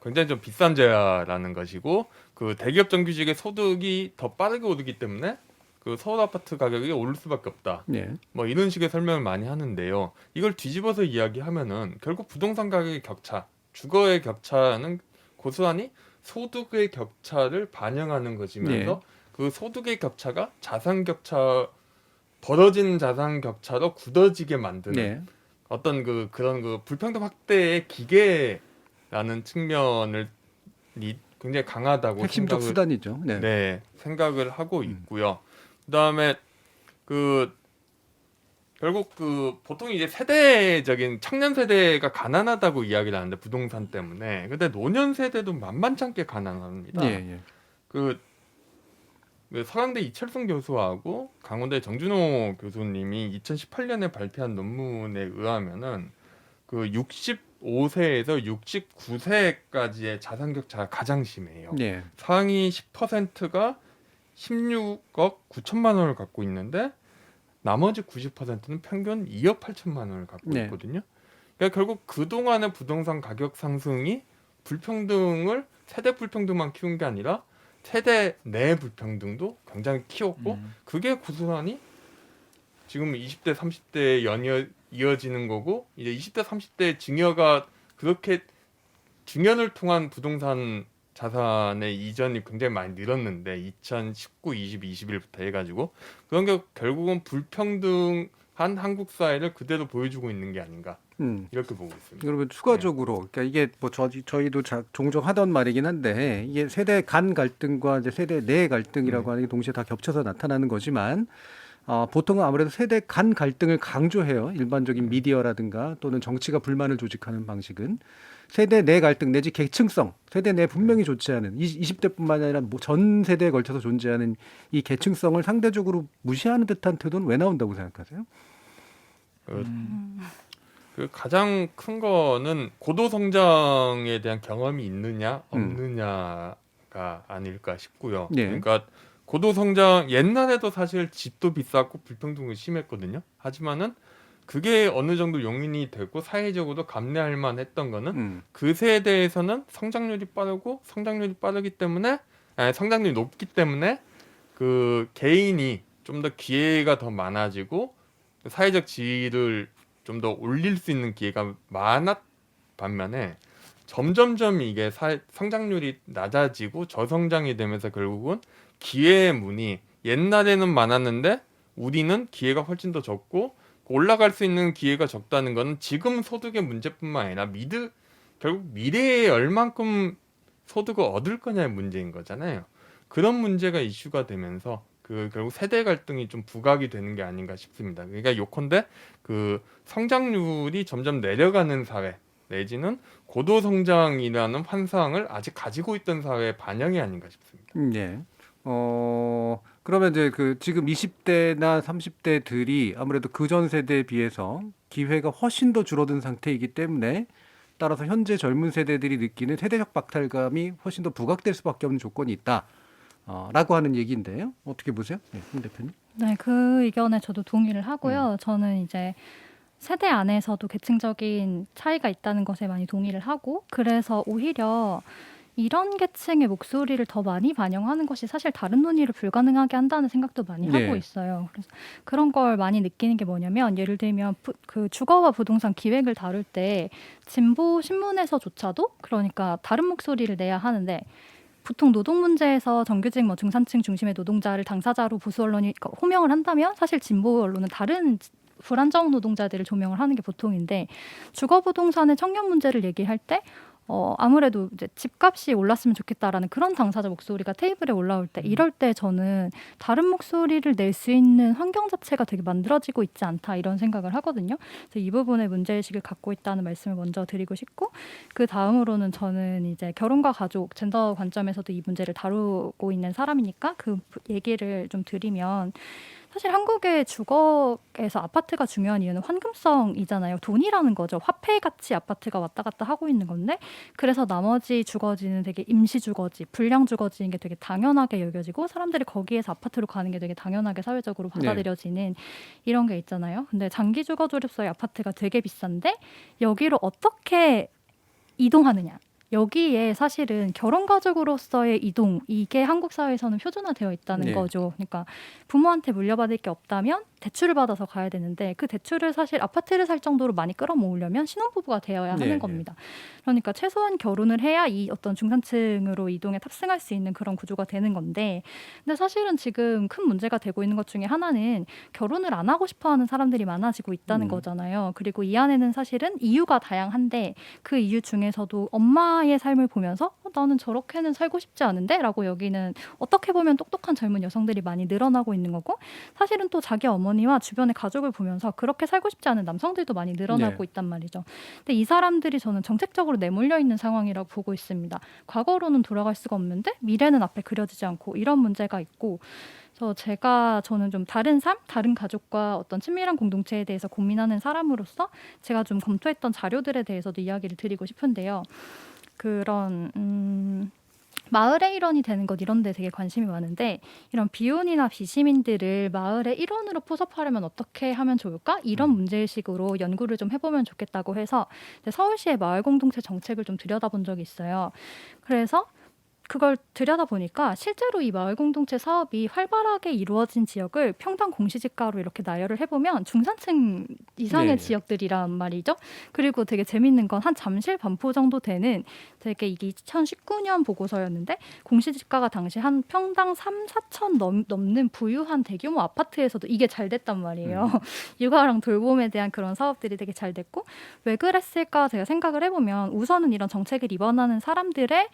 굉장히 좀 비싼 제야라는 것이고, 그 대기업 정규직의 소득이 더 빠르게 오르기 때문에 그 서울 아파트 가격이 오를 수밖에 없다. 네. 뭐 이런 식의 설명을 많이 하는데요. 이걸 뒤집어서 이야기하면은 결국 부동산 가격의 격차, 주거의 격차는 고스란히 소득의 격차를 반영하는 것이면서 네. 그 소득의 격차가 자산 격차, 벌어진 자산 격차로 굳어지게 만드는 네. 어떤 그런 불평등 확대의 기계라는 측면을 굉장히 강하다고 핵심적 수단이죠. 네. 네, 생각을 하고 있고요. 그다음에 결국 보통 이제 세대적인 청년 세대가 가난하다고 이야기를 하는데, 부동산 때문에. 근데 노년 세대도 만만찮게 가난합니다. 예, 예. 그 서강대 이철승 교수하고 강원대 정준호 교수님이 2018년에 발표한 논문에 의하면은 그 65세에서 69세까지의 자산 격차가 가장 심해요. 예. 상위 10%가 16억 9천만 원을 갖고 있는데, 나머지 90%는 평균 2억 8천만 원을 갖고 네. 있거든요. 그러니까 결국 그동안의 부동산 가격 상승이 불평등을, 세대 불평등만 키운 게 아니라 세대 내 불평등도 굉장히 키웠고, 그게 고스란히 지금 20대 30대에 이어지는 거고, 이제 20대 30대 증여가 그렇게 증여를 통한 부동산 자산의 이전이 굉장히 많이 늘었는데, 2019, 20, 21부터 해가지고 그런 게 결국은 불평등한 한국 사회를 그대로 보여주고 있는 게 아닌가, 이렇게 보고 있습니다. 그러면 추가적으로, 그러니까 이게 뭐 저희도 종종 하던 말이긴 한데, 이게 세대 간 갈등과 이제 세대 내 갈등이라고 하는 게 동시에 다 겹쳐서 나타나는 거지만, 보통은 아무래도 세대 간 갈등을 강조해요. 일반적인 미디어라든가 또는 정치가 불만을 조직하는 방식은. 세대 내 갈등 내지 계층성, 세대 내 분명히 좋지 않은 20대뿐만 아니라 전 세대에 걸쳐서 존재하는 이 계층성을 상대적으로 무시하는 듯한 태도는 왜 나온다고 생각하세요? 그 가장 큰 거는 고도 성장에 대한 경험이 있느냐 없느냐가 아닐까 싶고요. 네. 그러니까 고도 성장, 옛날에도 사실 집도 비쌌고 불평등이 심했거든요. 하지만은 그게 어느 정도 용인이 되고 사회적으로 감내할 만했던 거는 그 세대에서는 성장률이 빠르기 때문에 그 개인이 좀 더 기회가 더 많아지고 사회적 지위를 좀 더 올릴 수 있는 기회가 많았 반면에 점점점 이게 성장률이 낮아지고 저성장이 되면서 결국은 기회의 문이 옛날에는 많았는데 우리는 기회가 훨씬 더 적고 올라갈 수 있는 기회가 적다는 것은 지금 소득의 문제뿐만 아니라 결국 미래에 얼만큼 소득을 얻을 거냐의 문제인 거잖아요. 그런 문제가 이슈가 되면서 결국 세대 갈등이 좀 부각이 되는 게 아닌가 싶습니다. 그러니까 요컨대 성장률이 점점 내려가는 사회 내지는 고도 성장이라는 환상을 아직 가지고 있던 사회의 반영이 아닌가 싶습니다. 네. 그러면 이제 지금 20대나 30대들이 아무래도 그전 세대에 비해서 기회가 훨씬 더 줄어든 상태이기 때문에 따라서 현재 젊은 세대들이 느끼는 세대적 박탈감이 훨씬 더 부각될 수밖에 없는 조건이 있다. 라고 하는 얘기인데요. 어떻게 보세요? 네, 홍 대표님. 네, 그 의견에 저도 동의를 하고요. 저는 이제 세대 안에서도 계층적인 차이가 있다는 것에 많이 동의를 하고, 그래서 오히려 이런 계층의 목소리를 더 많이 반영하는 것이 사실 다른 논의를 불가능하게 한다는 생각도 많이 하고 있어요. 그래서 그런 걸 많이 느끼는 게 뭐냐면, 예를 들면 그 주거와 부동산 기획을 다룰 때 진보 신문에서조차도 그러니까 다른 목소리를 내야 하는데, 보통 노동 문제에서 정규직 중산층 중심의 노동자를 당사자로 보수 언론이 호명을 한다면 사실 진보 언론은 다른 불안정 노동자들을 조명을 하는 게 보통인데, 주거 부동산의 청년 문제를 얘기할 때 아무래도 이제 집값이 올랐으면 좋겠다라는 그런 당사자 목소리가 테이블에 올라올 때, 이럴 때 저는 다른 목소리를 낼 수 있는 환경 자체가 되게 만들어지고 있지 않다, 이런 생각을 하거든요. 그래서 이 부분에 문제의식을 갖고 있다는 말씀을 먼저 드리고 싶고, 그 다음으로는 저는 이제 결혼과 가족, 젠더 관점에서도 이 문제를 다루고 있는 사람이니까 그 얘기를 좀 드리면, 사실 한국의 주거에서 아파트가 중요한 이유는 환금성이잖아요. 돈이라는 거죠. 화폐같이 아파트가 왔다 갔다 하고 있는 건데, 그래서 나머지 주거지는 되게 임시 주거지, 불량 주거지인 게 되게 당연하게 여겨지고, 사람들이 거기에서 아파트로 가는 게 되게 당연하게 사회적으로 받아들여지는 이런 게 있잖아요. 근데 장기 주거 조립소의 아파트가 되게 비싼데 여기로 어떻게 이동하느냐, 여기에 사실은 결혼가족으로서의 이동, 이게 한국 사회에서는 표준화되어 있다는 거죠. 그러니까 부모한테 물려받을 게 없다면 대출을 받아서 가야 되는데, 그 대출을 사실 아파트를 살 정도로 많이 끌어모으려면 신혼부부가 되어야 하는 겁니다. 그러니까 최소한 결혼을 해야 이 어떤 중산층으로 이동에 탑승할 수 있는 그런 구조가 되는 건데, 근데 사실은 지금 큰 문제가 되고 있는 것 중에 하나는 결혼을 안 하고 싶어하는 사람들이 많아지고 있다는 거잖아요. 그리고 이 안에는 사실은 이유가 다양한데, 그 이유 중에서도 엄마의 삶을 보면서 나는 저렇게는 살고 싶지 않은데? 라고 여기는 어떻게 보면 똑똑한 젊은 여성들이 많이 늘어나고 있는 거고, 사실은 또 자기 어머니와 주변의 가족을 보면서 그렇게 살고 싶지 않은 남성들도 많이 늘어나고 있단 말이죠. 근데 이 사람들이 저는 정책적으로 내몰려 있는 상황이라고 보고 있습니다. 과거로는 돌아갈 수가 없는데 미래는 앞에 그려지지 않고, 이런 문제가 있고, 저는 좀 다른 삶, 다른 가족과 어떤 친밀한 공동체에 대해서 고민하는 사람으로서 제가 좀 검토했던 자료들에 대해서도 이야기를 드리고 싶은데요. 그런 마을의 일원이 되는 것, 이런 데 되게 관심이 많은데, 이런 비혼이나 비시민들을 마을의 일원으로 포섭하려면 어떻게 하면 좋을까? 이런 문제의식으로 연구를 좀 해보면 좋겠다고 해서 서울시의 마을 공동체 정책을 좀 들여다본 적이 있어요. 그래서 그걸 들여다보니까 실제로 이 마을 공동체 사업이 활발하게 이루어진 지역을 평당 공시지가로 이렇게 나열을 해보면 중산층 이상의 지역들이란 말이죠. 그리고 되게 재밌는 건 한 잠실 반포 정도 되는, 되게 이게 2019년 보고서였는데 공시지가가 당시 한 평당 3, 4천 넘는 부유한 대규모 아파트에서도 이게 잘 됐단 말이에요. 육아랑 돌봄에 대한 그런 사업들이 되게 잘 됐고, 왜 그랬을까 제가 생각을 해보면, 우선은 이런 정책을 입원하는 사람들의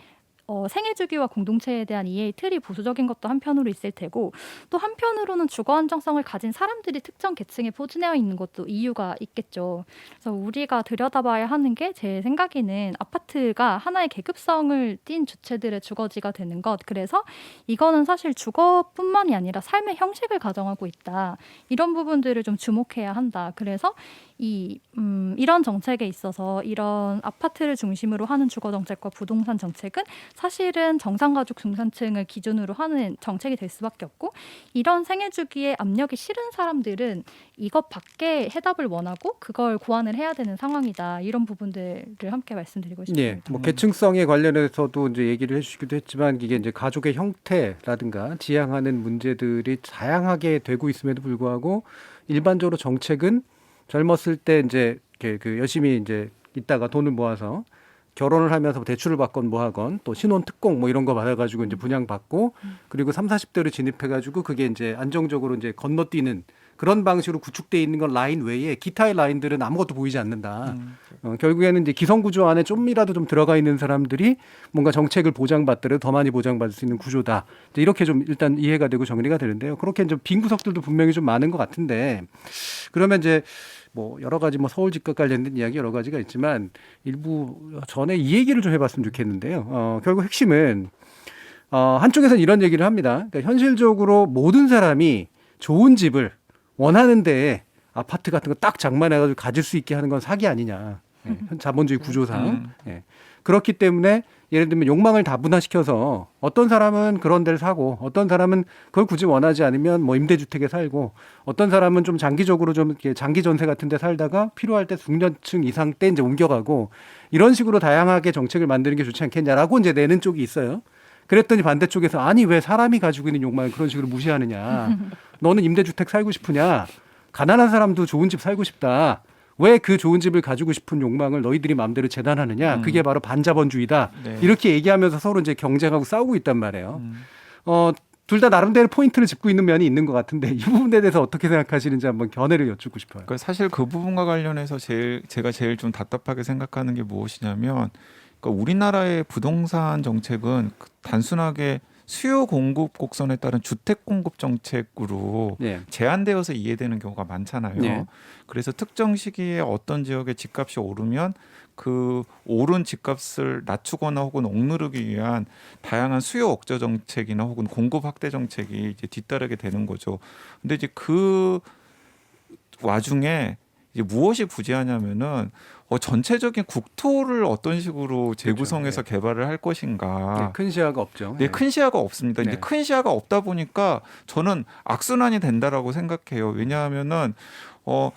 생애 주기와 공동체에 대한 이해의 틀이 보수적인 것도 한편으로 있을 테고, 또 한편으로는 주거 안정성을 가진 사람들이 특정 계층에 포진되어 있는 것도 이유가 있겠죠. 그래서 우리가 들여다봐야 하는 게, 제 생각에는 아파트가 하나의 계급성을 띈 주체들의 주거지가 되는 것, 그래서 이거는 사실 주거뿐만이 아니라 삶의 형식을 가정하고 있다, 이런 부분들을 좀 주목해야 한다. 그래서 이런 정책에 있어서 이런 아파트를 중심으로 하는 주거 정책과 부동산 정책은 사실은 정상가족 중산층을 기준으로 하는 정책이 될 수밖에 없고 이런 생애 주기에 압력이 실은 사람들은 이것밖에 해답을 원하고 그걸 고안을 해야 되는 상황이다. 이런 부분들을 함께 말씀드리고 싶습니다. 예, 뭐 계층성에 관련해서도 이제 얘기를 해주시기도 했지만 이게 이제 가족의 형태라든가 지향하는 문제들이 다양하게 되고 있음에도 불구하고 일반적으로 정책은 젊었을 때 이제 그 열심히 이제 있다가 돈을 모아서 결혼을 하면서 대출을 받건 뭐 하건 또 신혼 특공 뭐 이런 거 받아가지고 이제 분양받고 그리고 30, 40대로 진입해가지고 그게 이제 안정적으로 이제 건너뛰는 그런 방식으로 구축돼 있는 건 라인 외에 기타의 라인들은 아무것도 보이지 않는다. 결국에는 이제 기성구조 안에 좀이라도 좀 들어가 있는 사람들이 뭔가 정책을 보장받더라도 더 많이 보장받을 수 있는 구조다. 이제 이렇게 좀 일단 이해가 되고 정리가 되는데요. 그렇게 이제 빈 구석들도 분명히 좀 많은 것 같은데 그러면 이제 뭐 여러 가지 뭐 서울 집값 관련된 이야기 여러 가지가 있지만 일부 전에 이 얘기를 좀 해봤으면 좋겠는데요. 결국 핵심은 한쪽에서는 이런 얘기를 합니다. 그러니까 현실적으로 모든 사람이 좋은 집을 원하는 데에 아파트 같은 거 딱 장만해가지고 가질 수 있게 하는 건 사기 아니냐. 예, 자본주의 구조상. 예. 그렇기 때문에 예를 들면 욕망을 다분화시켜서 어떤 사람은 그런 데를 사고 어떤 사람은 그걸 굳이 원하지 않으면 뭐 임대주택에 살고 어떤 사람은 좀 장기적으로 좀 이렇게 장기 전세 같은 데 살다가 필요할 때 중년층 이상 때 이제 옮겨가고 이런 식으로 다양하게 정책을 만드는 게 좋지 않겠냐라고 이제 내는 쪽이 있어요. 그랬더니 반대쪽에서 아니 왜 사람이 가지고 있는 욕망을 그런 식으로 무시하느냐. 너는 임대주택 살고 싶으냐. 가난한 사람도 좋은 집 살고 싶다. 왜 그 좋은 집을 가지고 싶은 욕망을 너희들이 마음대로 재단하느냐. 그게 바로 반자본주의다. 네. 이렇게 얘기하면서 서로 이제 경쟁하고 싸우고 있단 말이에요. 둘 다 나름대로 포인트를 짚고 있는 면이 있는 것 같은데 이 부분에 대해서 어떻게 생각하시는지 한번 견해를 여쭙고 싶어요. 그러니까 사실 그 부분과 관련해서 제가 제일 좀 답답하게 생각하는 게 무엇이냐면 그러니까 우리나라의 부동산 정책은 단순하게 수요 공급 곡선에 따른 주택 공급 정책으로 제한되어서 이해되는 경우가 많잖아요. 그래서 특정 시기에 어떤 지역의 집값이 오르면 그 오른 집값을 낮추거나 혹은 억누르기 위한 다양한 수요 억제 정책이나 혹은 공급 확대 정책이 이제 뒤따르게 되는 거죠. 근데 이제 그 와중에 이제 무엇이 부재하냐면은 전체적인 국토를 어떤 식으로 재구성해서 개발을 할 것인가. 큰 시야가 없죠. 네, 큰 시야가 없습니다. 이제 큰 시야가 없다 보니까 저는 악순환이 된다라고 생각해요. 왜냐하면은 이거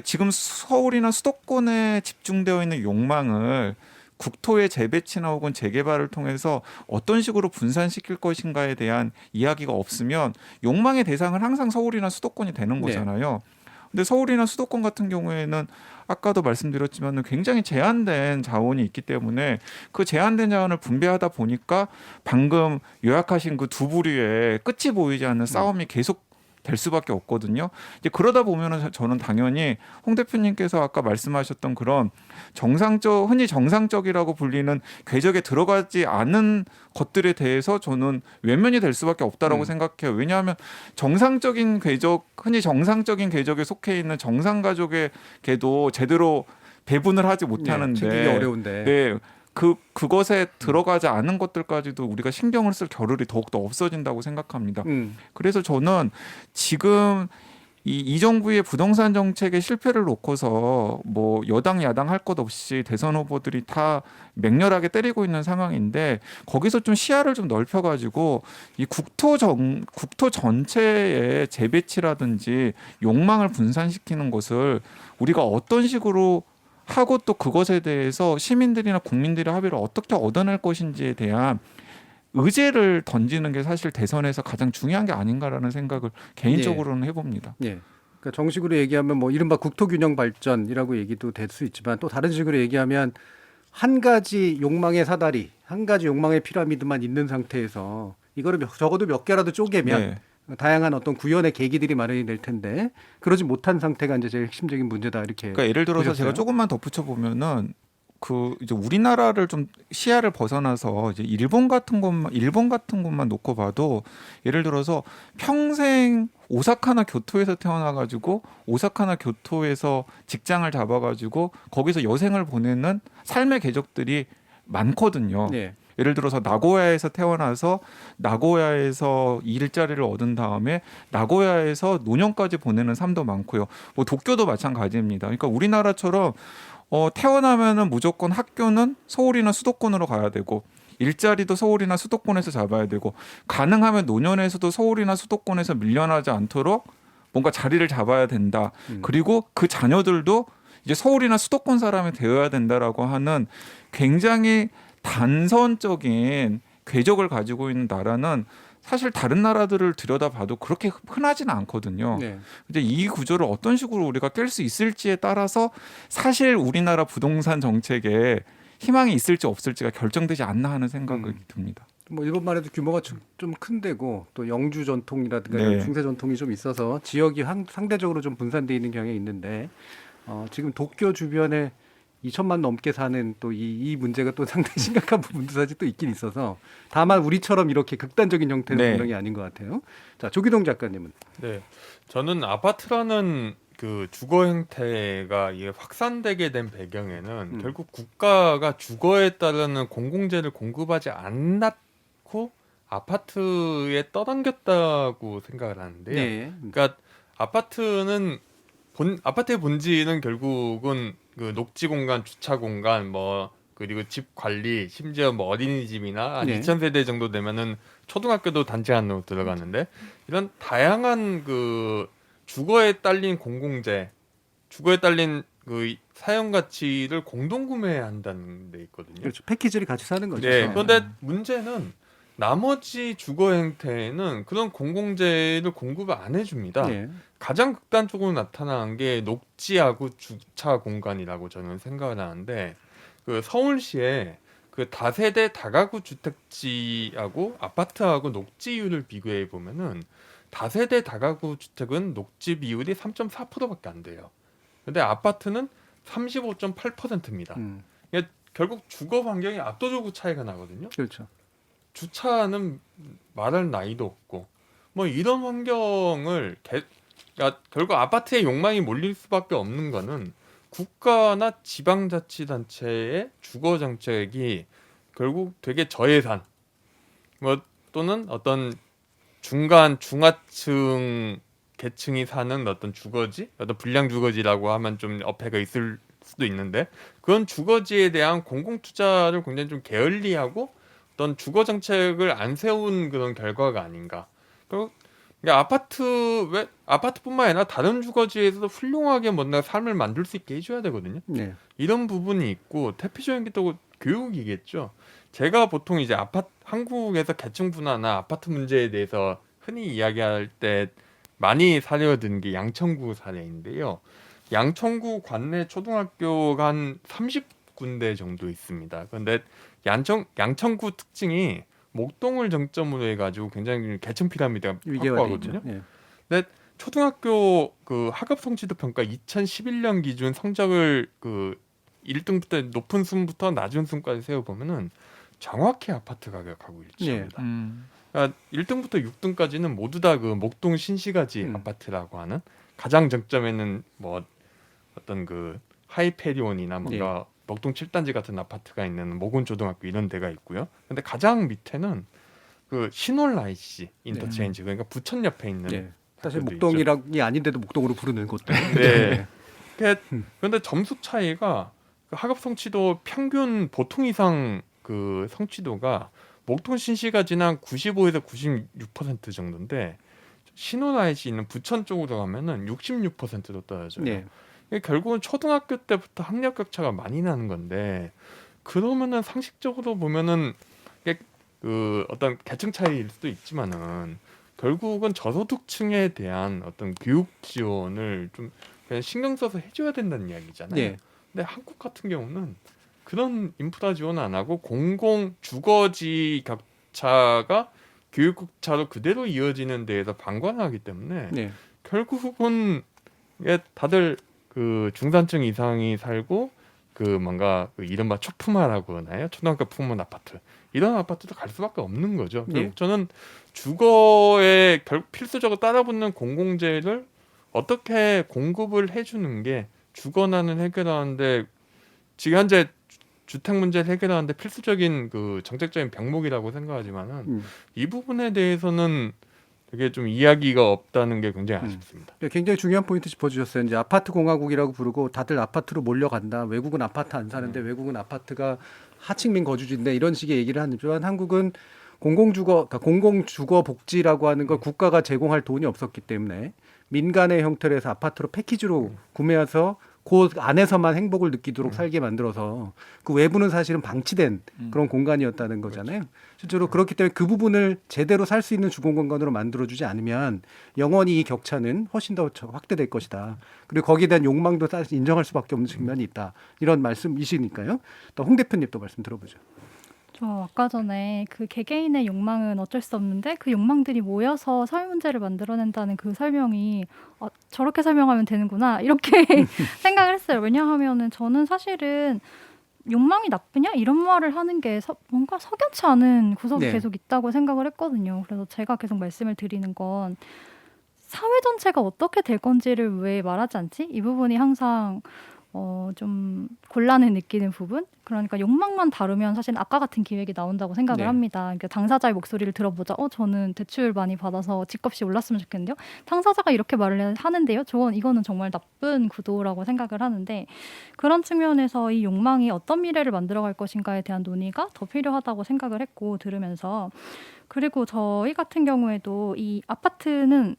지금 서울이나 수도권에 집중되어 있는 욕망을 국토의 재배치나 혹은 재개발을 통해서 어떤 식으로 분산시킬 것인가에 대한 이야기가 없으면 욕망의 대상은 항상 서울이나 수도권이 되는 거잖아요. 근데 서울이나 수도권 같은 경우에는 아까도 말씀드렸지만 굉장히 제한된 자원이 있기 때문에 그 제한된 자원을 분배하다 보니까 방금 요약하신 그 두 부류의 끝이 보이지 않는 싸움이 계속 될 수밖에 없거든요. 이제 그러다 보면은 저는 당연히 홍 대표님께서 아까 말씀하셨던 그런 흔히 정상적이라고 불리는 궤적에 들어가지 않은 것들에 대해서 저는 외면이 될 수밖에 없다라고 생각해요. 왜냐하면 정상적인 궤적, 흔히 정상적인 궤적에 속해 있는 정상가족에게도 제대로 배분을 하지 못하는데, 챙기기 어려운데. 네. 그것에 들어가지 않은 것들까지도 우리가 신경을 쓸 겨를이 더욱더 없어진다고 생각합니다. 그래서 저는 지금 이 정부의 부동산 정책의 실패를 놓고서 뭐 여당 야당 할 것 없이 대선 후보들이 다 맹렬하게 때리고 있는 상황인데 거기서 좀 시야를 좀 넓혀가지고 이 국토 전체의 재배치라든지 욕망을 분산시키는 것을 우리가 어떤 식으로 하고 또 그것에 대해서 시민들이나 국민들의 합의를 어떻게 얻어낼 것인지에 대한 의제를 던지는 게 사실 대선에서 가장 중요한 게 아닌가라는 생각을 개인적으로는 해봅니다. 그러니까 정식으로 얘기하면 뭐 이른바 국토균형 발전이라고 얘기도 될 수 있지만 또 다른 식으로 얘기하면 한 가지 욕망의 사다리, 한 가지 욕망의 피라미드만 있는 상태에서 이거를 적어도 몇 개라도 쪼개면 다양한 어떤 구현의 계기들이 마련이 될 텐데 그러지 못한 상태가 이제 제일 핵심적인 문제다 이렇게. 그러니까 예를 들어서 보셨어요? 제가 조금만 덧붙여 보면은 이제 우리나라를 좀 시야를 벗어나서 이제 일본 같은 곳만 놓고 봐도 예를 들어서 평생 오사카나 교토에서 태어나가지고 오사카나 교토에서 직장을 잡아가지고 거기서 여생을 보내는 삶의 궤적들이 많거든요. 예를 들어서 나고야에서 태어나서 나고야에서 일자리를 얻은 다음에 나고야에서 노년까지 보내는 삶도 많고요. 뭐 도쿄도 마찬가지입니다. 그러니까 우리나라처럼 태어나면은 무조건 학교는 서울이나 수도권으로 가야 되고 일자리도 서울이나 수도권에서 잡아야 되고 가능하면 노년에서도 서울이나 수도권에서 밀려나지 않도록 뭔가 자리를 잡아야 된다. 그리고 그 자녀들도 이제 서울이나 수도권 사람이 되어야 된다라고 하는 굉장히 단선적인 궤적을 가지고 있는 나라는 사실 다른 나라들을 들여다봐도 그렇게 흔하지는 않거든요. 네. 이제 이 구조를 어떤 식으로 우리가 깰 수 있을지에 따라서 사실 우리나라 부동산 정책에 희망이 있을지 없을지가 결정되지 않나 하는 생각이 듭니다. 뭐 일본만 해도 규모가 좀 큰데고 또 영주 전통이라든가 네. 중세 전통이 좀 있어서 지역이 상대적으로 좀 분산되어 있는 경향이 있는데 지금 도쿄 주변에 2천만 넘게 사는 또 이 문제가 또 상당히 심각한 부분도 사실 또 있긴 있어서 다만 우리처럼 이렇게 극단적인 형태는 네. 분명히 아닌 것 같아요. 자, 조기동 작가님은. 네, 저는 아파트라는 그 주거 행태가 이게 확산되게 된 배경에는 결국 국가가 주거에 따르는 공공재를 공급하지 않고 아파트에 떠넘겼다고 생각을 하는데요. 네. 그러니까 아파트의 본질은 결국은 그 녹지 공간, 주차 공간, 뭐 그리고 집 관리, 심지어 뭐 어린이집이나 한 네. 2,000세대 정도 되면은 초등학교도 단지 안으로 들어가는데 이런 다양한 그 주거에 딸린 공공재, 주거에 딸린 그 사용 가치를 공동 구매한다는 데 있거든요. 그렇죠. 패키지를 같이 사는 거죠. 네. 그런데 문제는 나머지 주거 행태에는 그런 공공재를 공급을 안 해줍니다. 네. 가장 극단적으로 나타난 게 녹지하고 주차 공간이라고 저는 생각을 하는데 그 서울시에 그 다세대 다가구 주택지하고 아파트하고 녹지율을 비교해 보면은 다세대 다가구 주택은 녹지 비율이 3.4%밖에 안 돼요. 근데 아파트는 35.8%입니다. 그러니까 결국 주거 환경이 압도적으로 차이가 나거든요. 그렇죠. 주차는 말할 나이도 없고 뭐 이런 환경을 그러니까 결국 아파트에 욕망이 몰릴 수밖에 없는 거는 국가나 지방자치단체의 주거 정책이 결국 되게 저예산 뭐 또는 어떤 중간 중하층 계층이 사는 어떤 주거지, 어떤 불량 주거지라고 하면 좀 어폐가 있을 수도 있는데 그런 주거지에 대한 공공 투자를 굉장히 좀 게을리하고 어떤 주거 정책을 안 세운 그런 결과가 아닌가. 그리고 아파트뿐만 아니라 다른 주거지에서도 훌륭하게 뭔가 삶을 만들 수 있게 해줘야 되거든요. 네. 이런 부분이 있고 대표적인 게 또 교육이겠죠. 제가 보통 이제 한국에서 계층 분화나 아파트 문제에 대해서 흔히 이야기할 때 많이 사례가 드는 게 양천구 사례인데요. 양천구 관내 초등학교가 한 30군데 정도 있습니다. 그런데 양천구 특징이 목동을 정점으로 해가지고 굉장히 계층 피라미드가 확고하거든요. 예. 근데 초등학교 그 학업 성취도 평가 2011년 기준 성적을 그 1등부터 높은 순부터 낮은 순까지 세워 보면은 정확히 아파트 가격하고 일치합니다. 그러니까 1등부터 6등까지는 모두 다 그 목동 신시가지 아파트라고 하는 가장 정점에는 뭐 어떤 그 하이페리온이나 뭔가 목동 7단지 같은 아파트가 있는 모곤초등학교 이런 데가 있고요. 근데 가장 밑에는 그 신올라이시 인터체인지 그러니까 부천 옆에 있는 사실 목동이 아닌데도 목동으로 부르는 곳들. 네. 그런데 점수 차이가 그 학업 성취도 평균 보통 이상 그 성취도가 목동 신시가지는 한 95에서 96% 정도인데 신올라이시 있는 부천 쪽으로 가면은 66%로 떨어져요. 네. 결국은 초등학교 때부터 학력 격차가 많이 나는 건데 그러면은 상식적으로 보면은 그 어떤 계층 차이일 수도 있지만은 결국은 저소득층에 대한 어떤 교육 지원을 좀 그냥 신경 써서 해줘야 된다는 이야기잖아요. 네. 근데 한국 같은 경우는 그런 인프라 지원 안 하고 공공 주거지 격차가 교육 격차로 그대로 이어지는 데에서 방관하기 때문에 결국은 다들 그 중산층 이상이 살고 그 뭔가 그 이른바 초품화라고 하나요? 초등학교 품문 아파트 이런 아파트도 갈 수밖에 없는 거죠. 결국 저는 주거에 필수적으로 따라붙는 공공재를 어떻게 공급을 해주는 게 주거난을 해결하는데 지금 현재 주택 문제를 해결하는데 필수적인 그 정책적인 병목이라고 생각하지만은 이 부분에 대해서는 그게 좀 이야기가 없다는 게 굉장히 아쉽습니다. 네, 굉장히 중요한 포인트 짚어주셨어요. 이제 아파트 공화국이라고 부르고 다들 아파트로 몰려간다. 외국은 아파트 안 사는데 외국은 아파트가 하층민 거주지인데 이런 식의 얘기를 하지만 한국은 공공주거 복지라고 하는 걸 국가가 제공할 돈이 없었기 때문에 민간의 형태로 해서 아파트로 패키지로 구매해서 그 안에서만 행복을 느끼도록 살게 만들어서 그 외부는 사실은 방치된 그런 공간이었다는 거잖아요. 실제로 그렇기 때문에 그 부분을 제대로 살 수 있는 주거 공간으로 만들어주지 않으면 영원히 이 격차는 훨씬 더 확대될 것이다. 그리고 거기에 대한 욕망도 사실 인정할 수밖에 없는 측면이 있다. 이런 말씀이시니까요. 또 홍 대표님 또 말씀 들어보죠. 저 아까 전에 그 개개인의 욕망은 어쩔 수 없는데 그 욕망들이 모여서 사회 문제를 만들어낸다는 그 설명이 저렇게 설명하면 되는구나 이렇게 생각을 했어요. 왜냐하면은 저는 사실은 욕망이 나쁘냐 이런 말을 하는 게 뭔가 석연치 않은 구석이 네. 계속 있다고 생각을 했거든요. 그래서 제가 계속 말씀을 드리는 건 사회 전체가 어떻게 될 건지를 왜 말하지 않지? 이 부분이 항상 좀 곤란을 느끼는 부분? 그러니까 욕망만 다루면 사실 아까 같은 기획이 나온다고 생각을 네. 합니다. 그러니까 당사자의 목소리를 들어보자. 저는 대출 많이 받아서 집값이 올랐으면 좋겠는데요. 당사자가 이렇게 말을 하는데요. 이거는 정말 나쁜 구도라고 생각을 하는데 그런 측면에서 이 욕망이 어떤 미래를 만들어갈 것인가에 대한 논의가 더 필요하다고 생각을 했고 들으면서 그리고 저희 같은 경우에도 이 아파트는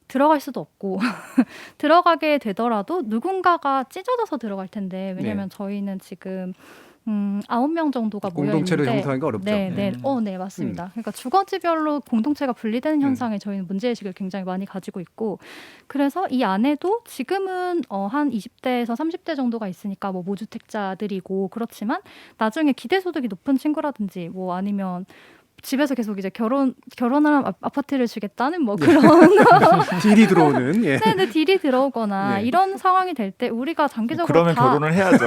들어갈 수도 없고 들어가게 되더라도 누군가가 찢어져서 들어갈 텐데 왜냐하면 저희는 지금 9명 정도가 모여 있는데 공동체를 형성하기가 어렵죠. 네, 맞습니다. 그러니까 주거지별로 공동체가 분리되는 현상에 저희는 문제의식을 굉장히 많이 가지고 있고 그래서 이 안에도 지금은 한 20대에서 30대 정도가 있으니까 모주택자들이고 그렇지만 나중에 기대소득이 높은 친구라든지 아니면 집에서 계속 이제 결혼하면 아파트를 주겠다는 그런 딜이 들어오는 네, 딜이 들어오거나 이런 상황이 될 때 우리가 장기적으로 그러면 결혼을 해야죠.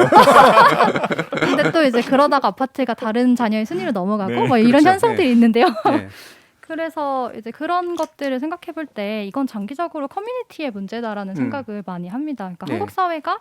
근데 또 이제 그러다가 아파트가 다른 자녀의 순위로 넘어가고 이런 그렇죠. 현상들이 있는데요. 네. 그래서 이제 그런 것들을 생각해 볼 때 이건 장기적으로 커뮤니티의 문제다라는 생각을 많이 합니다. 그러니까 한국 사회가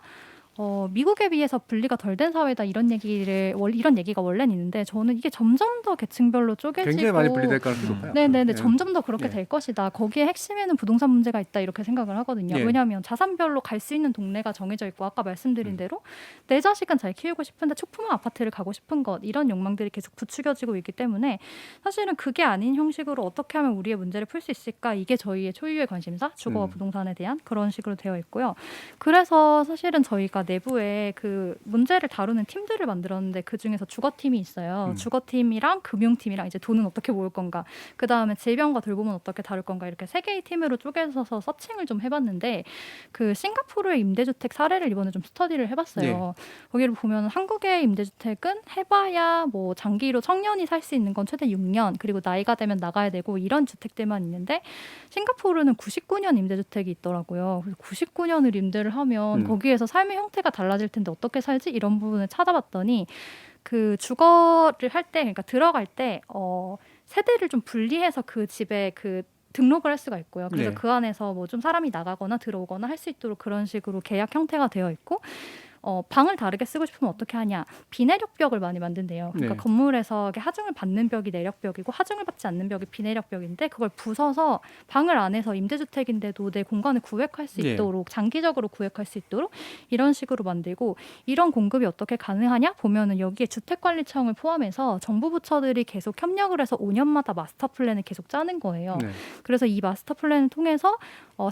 미국에 비해서 분리가 덜 된 사회다 이런 얘기가 원래는 있는데 저는 이게 점점 더 계층별로 쪼개지고 굉장히 많이 분리될 가능성이 높아요. 네, 점점 더 그렇게 될 것이다. 거기에 핵심에는 부동산 문제가 있다 이렇게 생각을 하거든요. 왜냐하면 자산별로 갈 수 있는 동네가 정해져 있고 아까 말씀드린 대로 내 자식은 잘 키우고 싶은데 초품화 아파트를 가고 싶은 것 이런 욕망들이 계속 부추겨지고 있기 때문에 사실은 그게 아닌 형식으로 어떻게 하면 우리의 문제를 풀 수 있을까 이게 저희의 초유의 관심사 주거와 부동산에 대한 그런 식으로 되어 있고요. 그래서 사실은 저희가 내부에 그 문제를 다루는 팀들을 만들었는데 그 중에서 주거팀이 있어요. 주거팀이랑 금융팀이랑 이제 돈은 어떻게 모을 건가, 그 다음에 질병과 돌봄은 어떻게 다룰 건가 이렇게 세 개의 팀으로 쪼개서 서칭을 좀 해봤는데 그 싱가포르의 임대주택 사례를 이번에 좀 스터디를 해봤어요. 거기를 보면 한국의 임대주택은 해봐야 장기로 청년이 살 수 있는 건 최대 6년 그리고 나이가 되면 나가야 되고 이런 주택들만 있는데 싱가포르는 99년 임대주택이 있더라고요. 그래서 99년을 임대를 하면 거기에서 삶의 형태가 달라질 텐데 어떻게 살지? 이런 부분을 찾아봤더니 그 주거를 할 때 그러니까 들어갈 때 세대를 좀 분리해서 그 집에 등록을 할 수가 있고요. 그래서 그 안에서 좀 사람이 나가거나 들어오거나 할 수 있도록 그런 식으로 계약 형태가 되어 있고 방을 다르게 쓰고 싶으면 어떻게 하냐. 비내력벽을 많이 만든대요. 그러니까 건물에서 하중을 받는 벽이 내력벽이고 하중을 받지 않는 벽이 비내력벽인데 그걸 부숴서 방을 안에서 임대주택인데도 내 공간을 구획할 수 있도록 장기적으로 구획할 수 있도록 이런 식으로 만들고 이런 공급이 어떻게 가능하냐 보면은 여기에 주택관리청을 포함해서 정부 부처들이 계속 협력을 해서 5년마다 마스터 플랜을 계속 짜는 거예요. 그래서 이 마스터 플랜을 통해서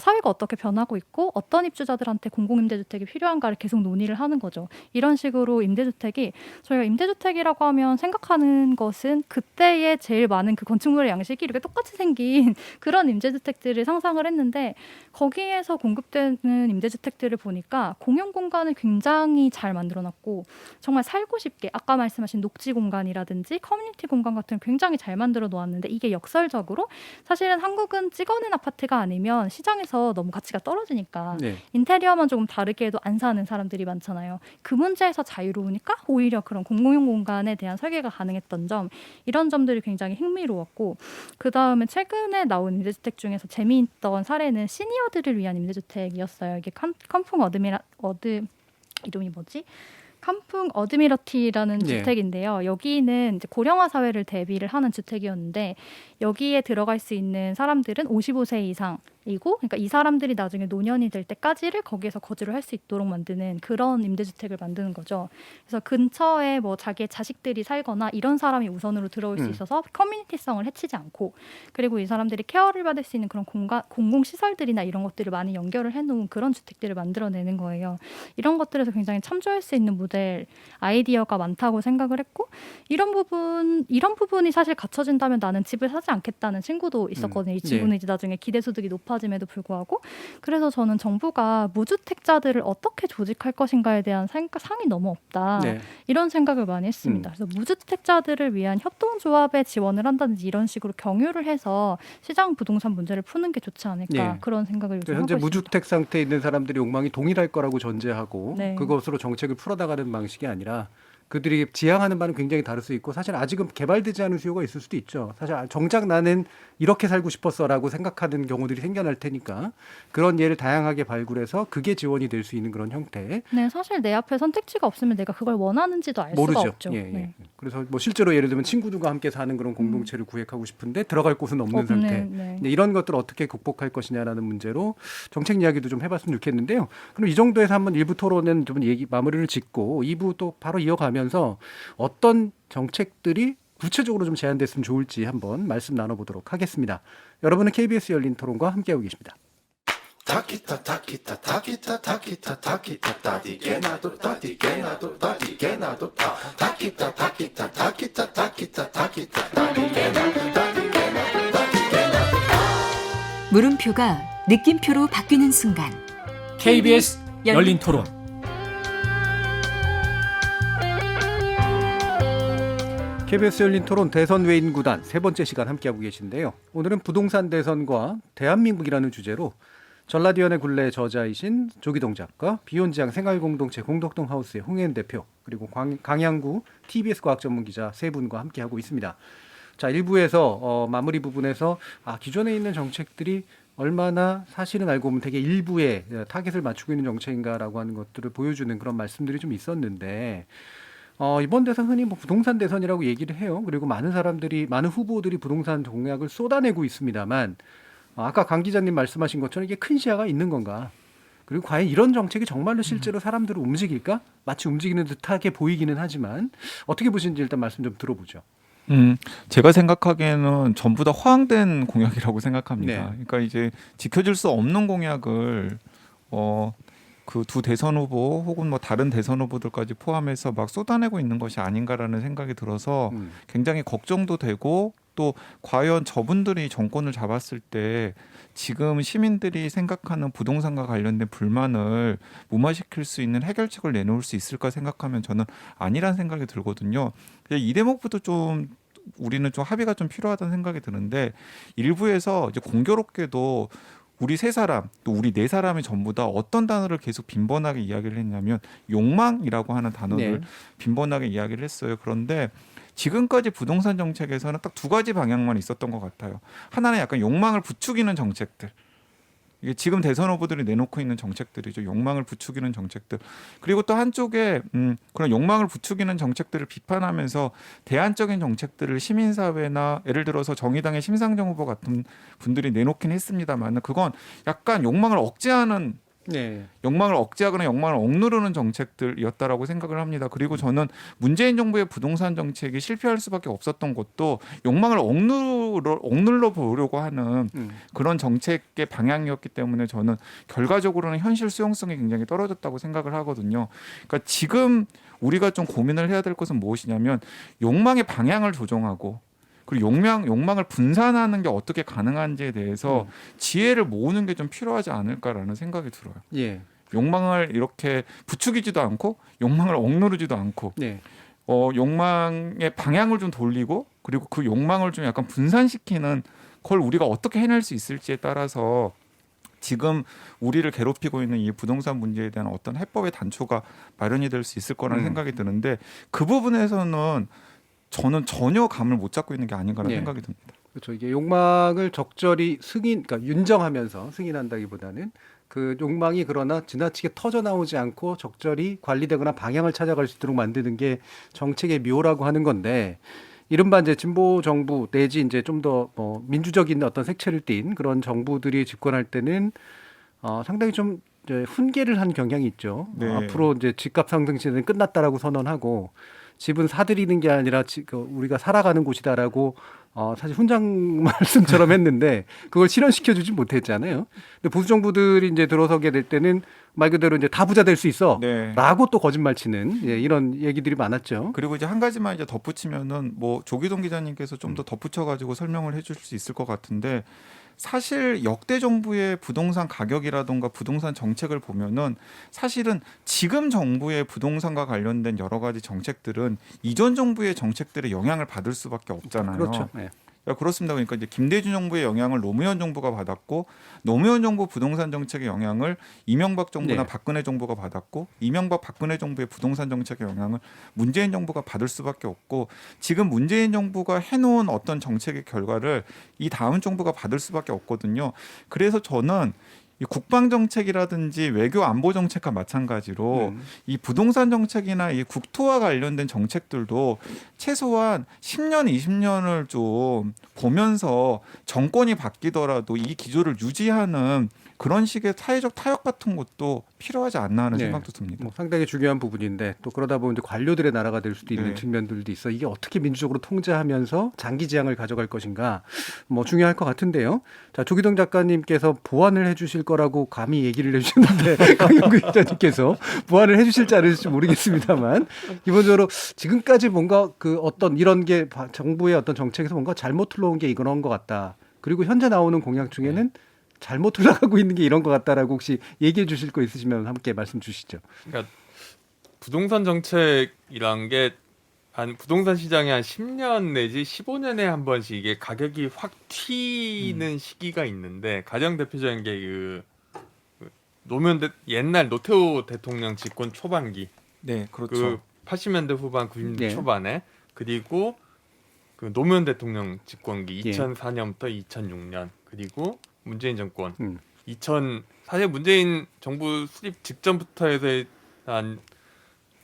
사회가 어떻게 변하고 있고 어떤 입주자들한테 공공임대주택이 필요한가를 계속 논의를 하는 거죠. 이런 식으로 임대주택이 저희가 임대주택이라고 하면 생각하는 것은 그때의 제일 많은 그 건축물의 양식이 이렇게 똑같이 생긴 그런 임대주택들을 상상을 했는데 거기에서 공급되는 임대주택들을 보니까 공용공간을 굉장히 잘 만들어놨고 정말 살고 싶게 아까 말씀하신 녹지 공간이라든지 커뮤니티 공간 같은 굉장히 잘 만들어 놓았는데 이게 역설적으로 사실은 한국은 찍어낸 아파트가 아니면 시장에서 너무 가치가 떨어지니까 인테리어만 조금 다르게 해도 안 사는 사람들이 많잖아요. 그 문제에서 자유로우니까 오히려 그런 공공 공간에 대한 설계가 가능했던 점 이런 점들이 굉장히 흥미로웠고 그 다음에 최근에 나온 임대주택 중에서 재미있던 사례는 시니어들을 위한 임대주택이었어요. 이게 컴풍 이름이 뭐지? 컴풍 어드미러티라는 주택인데요. 여기는 이제 고령화 사회를 대비를 하는 주택이었는데 여기에 들어갈 수 있는 사람들은 55세 이상이고, 그러니까 이 사람들이 나중에 노년이 될 때까지를 거기에서 거주를 할 수 있도록 만드는 그런 임대주택을 만드는 거죠. 그래서 근처에 뭐 자기의 자식들이 살거나 이런 사람이 우선으로 들어올 수 있어서 커뮤니티성을 해치지 않고, 그리고 이 사람들이 케어를 받을 수 있는 그런 공공시설들이나 이런 것들을 많이 연결을 해놓은 그런 주택들을 만들어내는 거예요. 이런 것들에서 굉장히 참조할 수 있는 모델 아이디어가 많다고 생각을 했고, 이런 부분이 사실 갖춰진다면 나는 집을 사지 않겠다는 친구도 있었거든요. 이 친구는 이제 나중에 기대소득이 높아짐에도 불구하고. 그래서 저는 정부가 무주택자들을 어떻게 조직할 것인가에 대한 상이 너무 없다. 이런 생각을 많이 했습니다. 그래서 무주택자들을 위한 협동조합에 지원을 한다든지 이런 식으로 경유를 해서 시장 부동산 문제를 푸는 게 좋지 않을까 그런 생각을 요즘 현재 하고 있습니다. 무주택 상태에 있는 사람들의 욕망이 동일할 거라고 전제하고 그것으로 정책을 풀어나가는 방식이 아니라 그들이 지향하는 바는 굉장히 다를 수 있고, 사실 아직은 개발되지 않은 수요가 있을 수도 있죠. 사실 정작 나는 이렇게 살고 싶었어라고 생각하는 경우들이 생겨날 테니까 그런 예를 다양하게 발굴해서 그게 지원이 될 수 있는 그런 형태. 네, 사실 내 앞에 선택지가 없으면 내가 그걸 원하는지도 알 모르죠. 수가 없죠. 그래서 뭐 실제로 예를 들면 친구들과 함께 사는 그런 공동체를 구획하고 싶은데 들어갈 곳은 없는 상태. 이런 것들을 어떻게 극복할 것이냐라는 문제로 정책 이야기도 좀 해봤으면 좋겠는데요. 그럼 이 정도에서 한번 1부 토론은 좀 마무리를 짓고 2부 또 바로 이어가면서 어떤 정책들이 구체적으로 좀 제안됐으면 좋을지 한번 말씀 나눠보도록 하겠습니다. 여러분은 KBS 열린 토론과 함께하고 계십니다. 물음표가 느낌표로 바뀌는 순간 KBS 열린 토론. KBS 열린 토론 대선 외인 구단 세 번째 시간 함께하고 계신데요. 오늘은 부동산 대선과 대한민국이라는 주제로 전라디언의 굴레 저자이신 조기동 작가, 비혼지향 생활공동체 공덕동 하우스의 홍혜은 대표, 그리고 강양구 TBS 과학전문기자 세 분과 함께하고 있습니다. 자, 1부에서 마무리 부분에서 기존에 있는 정책들이 얼마나 사실은 알고 보면 되게 일부에 타겟을 맞추고 있는 정책인가라고 하는 것들을 보여주는 그런 말씀들이 좀 있었는데, 이번 대선 흔히 뭐 부동산 대선이라고 얘기를 해요. 그리고 많은 후보들이 부동산 공약을 쏟아내고 있습니다만, 아까 강 기자님 말씀하신 것처럼 이게 큰 시야가 있는 건가? 그리고 과연 이런 정책이 정말로 실제로 사람들을 움직일까? 마치 움직이는 듯하게 보이기는 하지만 어떻게 보시는지 일단 말씀 좀 들어보죠. 제가 생각하기에는 전부 다 허황된 공약이라고 생각합니다. 그러니까 이제 지켜질 수 없는 공약을 그 두 대선 후보 혹은 뭐 다른 대선 후보들까지 포함해서 막 쏟아내고 있는 것이 아닌가라는 생각이 들어서 굉장히 걱정도 되고, 또 과연 저분들이 정권을 잡았을 때 지금 시민들이 생각하는 부동산과 관련된 불만을 무마시킬 수 있는 해결책을 내놓을 수 있을까 생각하면 저는 아니란 생각이 들거든요. 이 대목부터 좀 우리는 좀 합의가 좀 필요하다는 생각이 드는데, 일부에서 이제 공교롭게도 우리 세 사람 또 우리 네 사람이 전부 다 어떤 단어를 계속 빈번하게 이야기를 했냐면 욕망이라고 하는 단어를 빈번하게 이야기를 했어요. 그런데 지금까지 부동산 정책에서는 딱 두 가지 방향만 있었던 것 같아요. 하나는 약간 욕망을 부추기는 정책들. 이게 지금 대선 후보들이 내놓고 있는 정책들이죠. 욕망을 부추기는 정책들. 그리고 또 한쪽에 그런 욕망을 부추기는 정책들을 비판하면서 대안적인 정책들을 시민사회나 예를 들어서 정의당의 심상정 후보 같은 분들이 내놓긴 했습니다만, 그건 약간 욕망을 억제하는 욕망을 억제하거나 욕망을 억누르는 정책들이었다라고 생각을 합니다. 그리고 저는 문재인 정부의 부동산 정책이 실패할 수밖에 없었던 것도 욕망을 억눌러 보려고 하는 그런 정책의 방향이었기 때문에 저는 결과적으로는 현실 수용성이 굉장히 떨어졌다고 생각을 하거든요. 그러니까 지금 우리가 좀 고민을 해야 될 것은 무엇이냐면 욕망의 방향을 조정하고, 그리고 욕망을 분산하는 게 어떻게 가능한지에 대해서 지혜를 모으는 게 좀 필요하지 않을까라는 생각이 들어요. 욕망을 이렇게 부추기지도 않고 욕망을 억누르지도 않고 욕망의 방향을 좀 돌리고, 그리고 그 욕망을 좀 약간 분산시키는 걸 우리가 어떻게 해낼 수 있을지에 따라서 지금 우리를 괴롭히고 있는 이 부동산 문제에 대한 어떤 해법의 단초가 마련이 될 수 있을 거라는 생각이 드는데, 그 부분에서는 저는 전혀 감을 못 잡고 있는 게 아닌가라는 생각이 듭니다. 그렇죠. 이게 욕망을 적절히 그러니까 윤정하면서 승인한다기보다는 그 욕망이 그러나 지나치게 터져 나오지 않고 적절히 관리되거나 방향을 찾아갈 수 있도록 만드는 게 정책의 묘라고 하는 건데, 이른바 이제 진보 정부 내지 이제 좀 더 민주적인 어떤 색채를 띤 그런 정부들이 집권할 때는 상당히 좀 이제 훈계를 한 경향이 있죠. 네. 앞으로 이제 집값 상승 시대는 끝났다라고 선언하고 집은 사들이는 게 아니라 우리가 살아가는 곳이다라고 사실 훈장 말씀처럼 했는데 그걸 실현시켜주지 못했잖아요. 근데 보수 정부들이 이제 들어서게 될 때는 말 그대로 이제 다 부자 될 수 있어. 네. 라고 또 거짓말치는 이런 얘기들이 많았죠. 그리고 이제 한 가지만 이제 덧붙이면은 뭐 조기동 기자님께서 좀 더 덧붙여가지고 설명을 해줄 수 있을 것 같은데 사실 역대 정부의 부동산 가격이라든가 부동산 정책을 보면은 사실은 지금 정부의 부동산과 관련된 여러 가지 정책들은 이전 정부의 정책들의 영향을 받을 수밖에 없잖아요. 그렇죠. 네. 그렇습니다. 그러니까 이제 김대중 정부의 영향을 노무현 정부가 받았고 노무현 정부 부동산 정책의 영향을 이명박 정부나 네. 박근혜 정부가 받았고 이명박 박근혜 정부의 부동산 정책의 영향을 문재인 정부가 받을 수밖에 없고 지금 문재인 정부가 해놓은 어떤 정책의 결과를 이 다음 정부가 받을 수밖에 없거든요. 그래서 저는 이 국방 정책이라든지 외교 안보 정책과 마찬가지로 이 부동산 정책이나 이 국토와 관련된 정책들도 최소한 10년, 20년을 좀 보면서 정권이 바뀌더라도 이 기조를 유지하는 그런 식의 사회적 타협 같은 것도 필요하지 않나 하는 생각도 듭니다. 상당히 중요한 부분인데 또 그러다 보면 이제 관료들의 나라가 될 수도 있는 측면들도 있어. 이게 어떻게 민주적으로 통제하면서 장기 지향을 가져갈 것인가 중요할 것 같은데요. 자, 조기동 작가님께서 보완을 해주실 거라고 감히 얘기를 해주셨는데 강영구 기자님께서 보완을 해주실지 않으실지 모르겠습니다만 기본적으로 지금까지 뭔가 그 어떤 이런 게 정부의 어떤 정책에서 뭔가 잘못 흘러온 게 이런 것 같다. 그리고 현재 나오는 공약 중에는 잘못 흘러가고 있는 게 이런 것 같다라고 혹시 얘기해 주실 거 있으시면 함께 말씀 주시죠. 그러니까 부동산 정책이란 게 한 부동산 시장에 한 10년 내지 15년에 한 번씩 이게 가격이 확 튀는 시기가 있는데 가장 대표적인 게 그 옛날 노태우 대통령 집권 초반기. 네, 그렇죠. 그 80년대 후반 90년대 네. 초반에 그리고 그 노무현 대통령 집권기 예. 2004년부터 2006년 그리고 문재인 정권 사실 문재인 정부 수립 직전부터 해서 한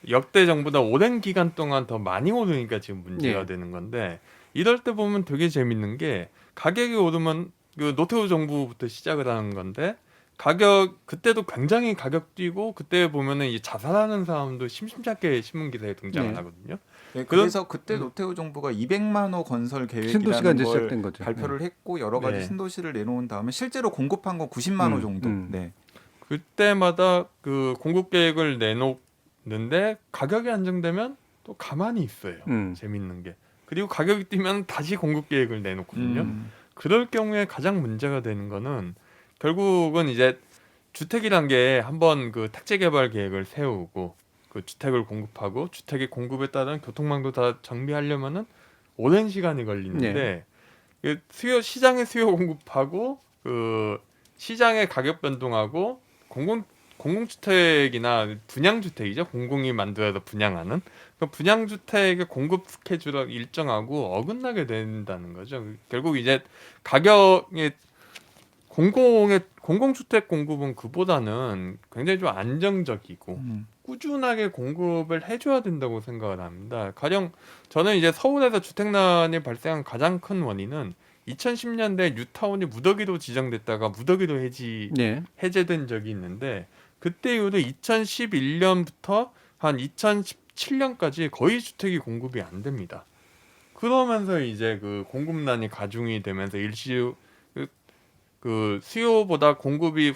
역대 정부보다 오랜 기간 동안 더 많이 오르니까 지금 문제가 되는 건데 이럴 때 보면 되게 재밌는 게 가격이 오르면 그 노태우 정부부터 시작을 하는 건데 그때도 굉장히 가격 뛰고 그때 보면은 이 자살하는 사람도 심심찮게 신문 기사에 등장을 하거든요. 네, 그래서 그때 노태우 정부가 200만 호 건설 계획이라는 이제 걸 시작된 거죠. 발표를 했고 여러 가지 신도시를 내놓은 다음에 실제로 공급한 건 90만 호 정도. 네. 그때마다 그 공급 계획을 내놓는데 가격이 안정되면 또 가만히 있어요. 재밌는 게. 그리고 가격이 뛰면 다시 공급 계획을 내놓거든요. 그럴 경우에 가장 문제가 되는 거는 결국은 이제 주택이란 게 한번 그 택지 개발 계획을 세우고 그 주택을 공급하고 주택의 공급에 따른 교통망도 다 정비하려면은 오랜 시간이 걸리는데 그 시장의 수요 공급하고 그 시장의 가격 변동하고 공공주택이나 분양주택이죠. 공공이 만들어서 분양하는 그 분양주택의 공급 스케줄을 일정하고 어긋나게 된다는 거죠. 결국 이제 가격의 공공주택 공급은 그보다는 굉장히 좀 안정적이고 꾸준하게 공급을 해줘야 된다고 생각을 합니다. 가령 저는 이제 서울에서 주택난이 발생한 가장 큰 원인은 2010년대 뉴타운이 무더기로 지정됐다가 무더기로 해제된 적이 있는데 그때 이후로 2011년부터 한 2017년까지 거의 주택이 공급이 안 됩니다. 그러면서 이제 그 공급난이 가중이 되면서 일시 그 수요보다 공급이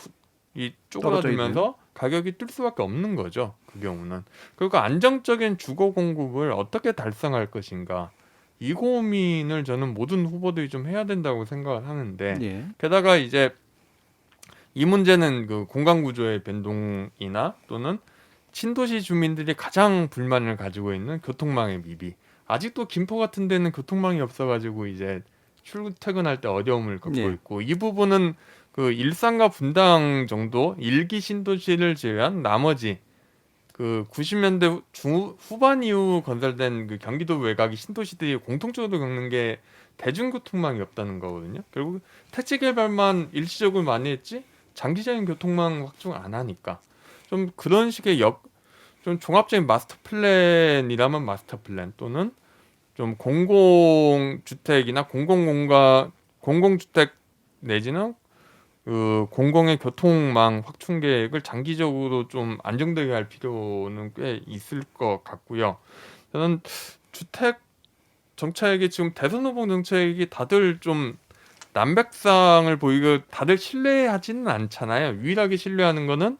쪼그라들면서 가격이 뛸 수밖에 없는 거죠. 그 경우는. 그리고 안정적인 주거 공급을 어떻게 달성할 것인가 이 고민을 저는 모든 후보들이 좀 해야 된다고 생각을 하는데 게다가 이제 이 문제는 그 공간 구조의 변동이나 또는 신도시 주민들이 가장 불만을 가지고 있는 교통망의 미비. 아직도 김포 같은 데는 교통망이 없어가지고 이제 출퇴근할 때 어려움을 겪고 있고 이 부분은 그 일산과 분당 정도 일기 신도시를 제외한 나머지 그 90년대 후반 이후 건설된 그 경기도 외곽의 신도시들이 공통적으로 겪는 게 대중교통망이 없다는 거거든요. 결국 택지 개발만 일시적으로 많이 했지 장기적인 교통망 확충 안 하니까 좀 그런 식의 좀 종합적인 마스터 플랜이라면 마스터 플랜 또는 좀 공공주택이나 공공주택 내지는 그 공공의 교통망 확충 계획을 장기적으로 좀 안정되게 할 필요는 꽤 있을 것 같고요. 저는 주택 정책이 지금 대선 후보 정책이 다들 좀 난백상을 보이고 다들 신뢰하지는 않잖아요. 유일하게 신뢰하는 거는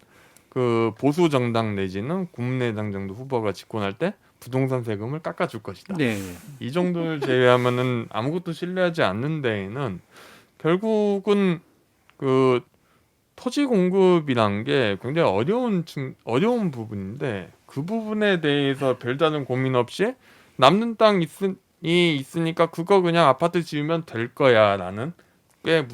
그 보수 정당 내지는 국민의당 정도 후보가 집권할 때 부동산 세금을 깎아줄 것이다. 네. 이 정도를 제외하면은 아무것도 신뢰하지 않는 데에는 결국은 그 토지 공급이란 게 굉장히 어려운 부분인데 그 부분에 대해서 별다른 고민 없이 남는 땅이 있으니까 그거 그냥 아파트 지으면 될 거야라는 꽤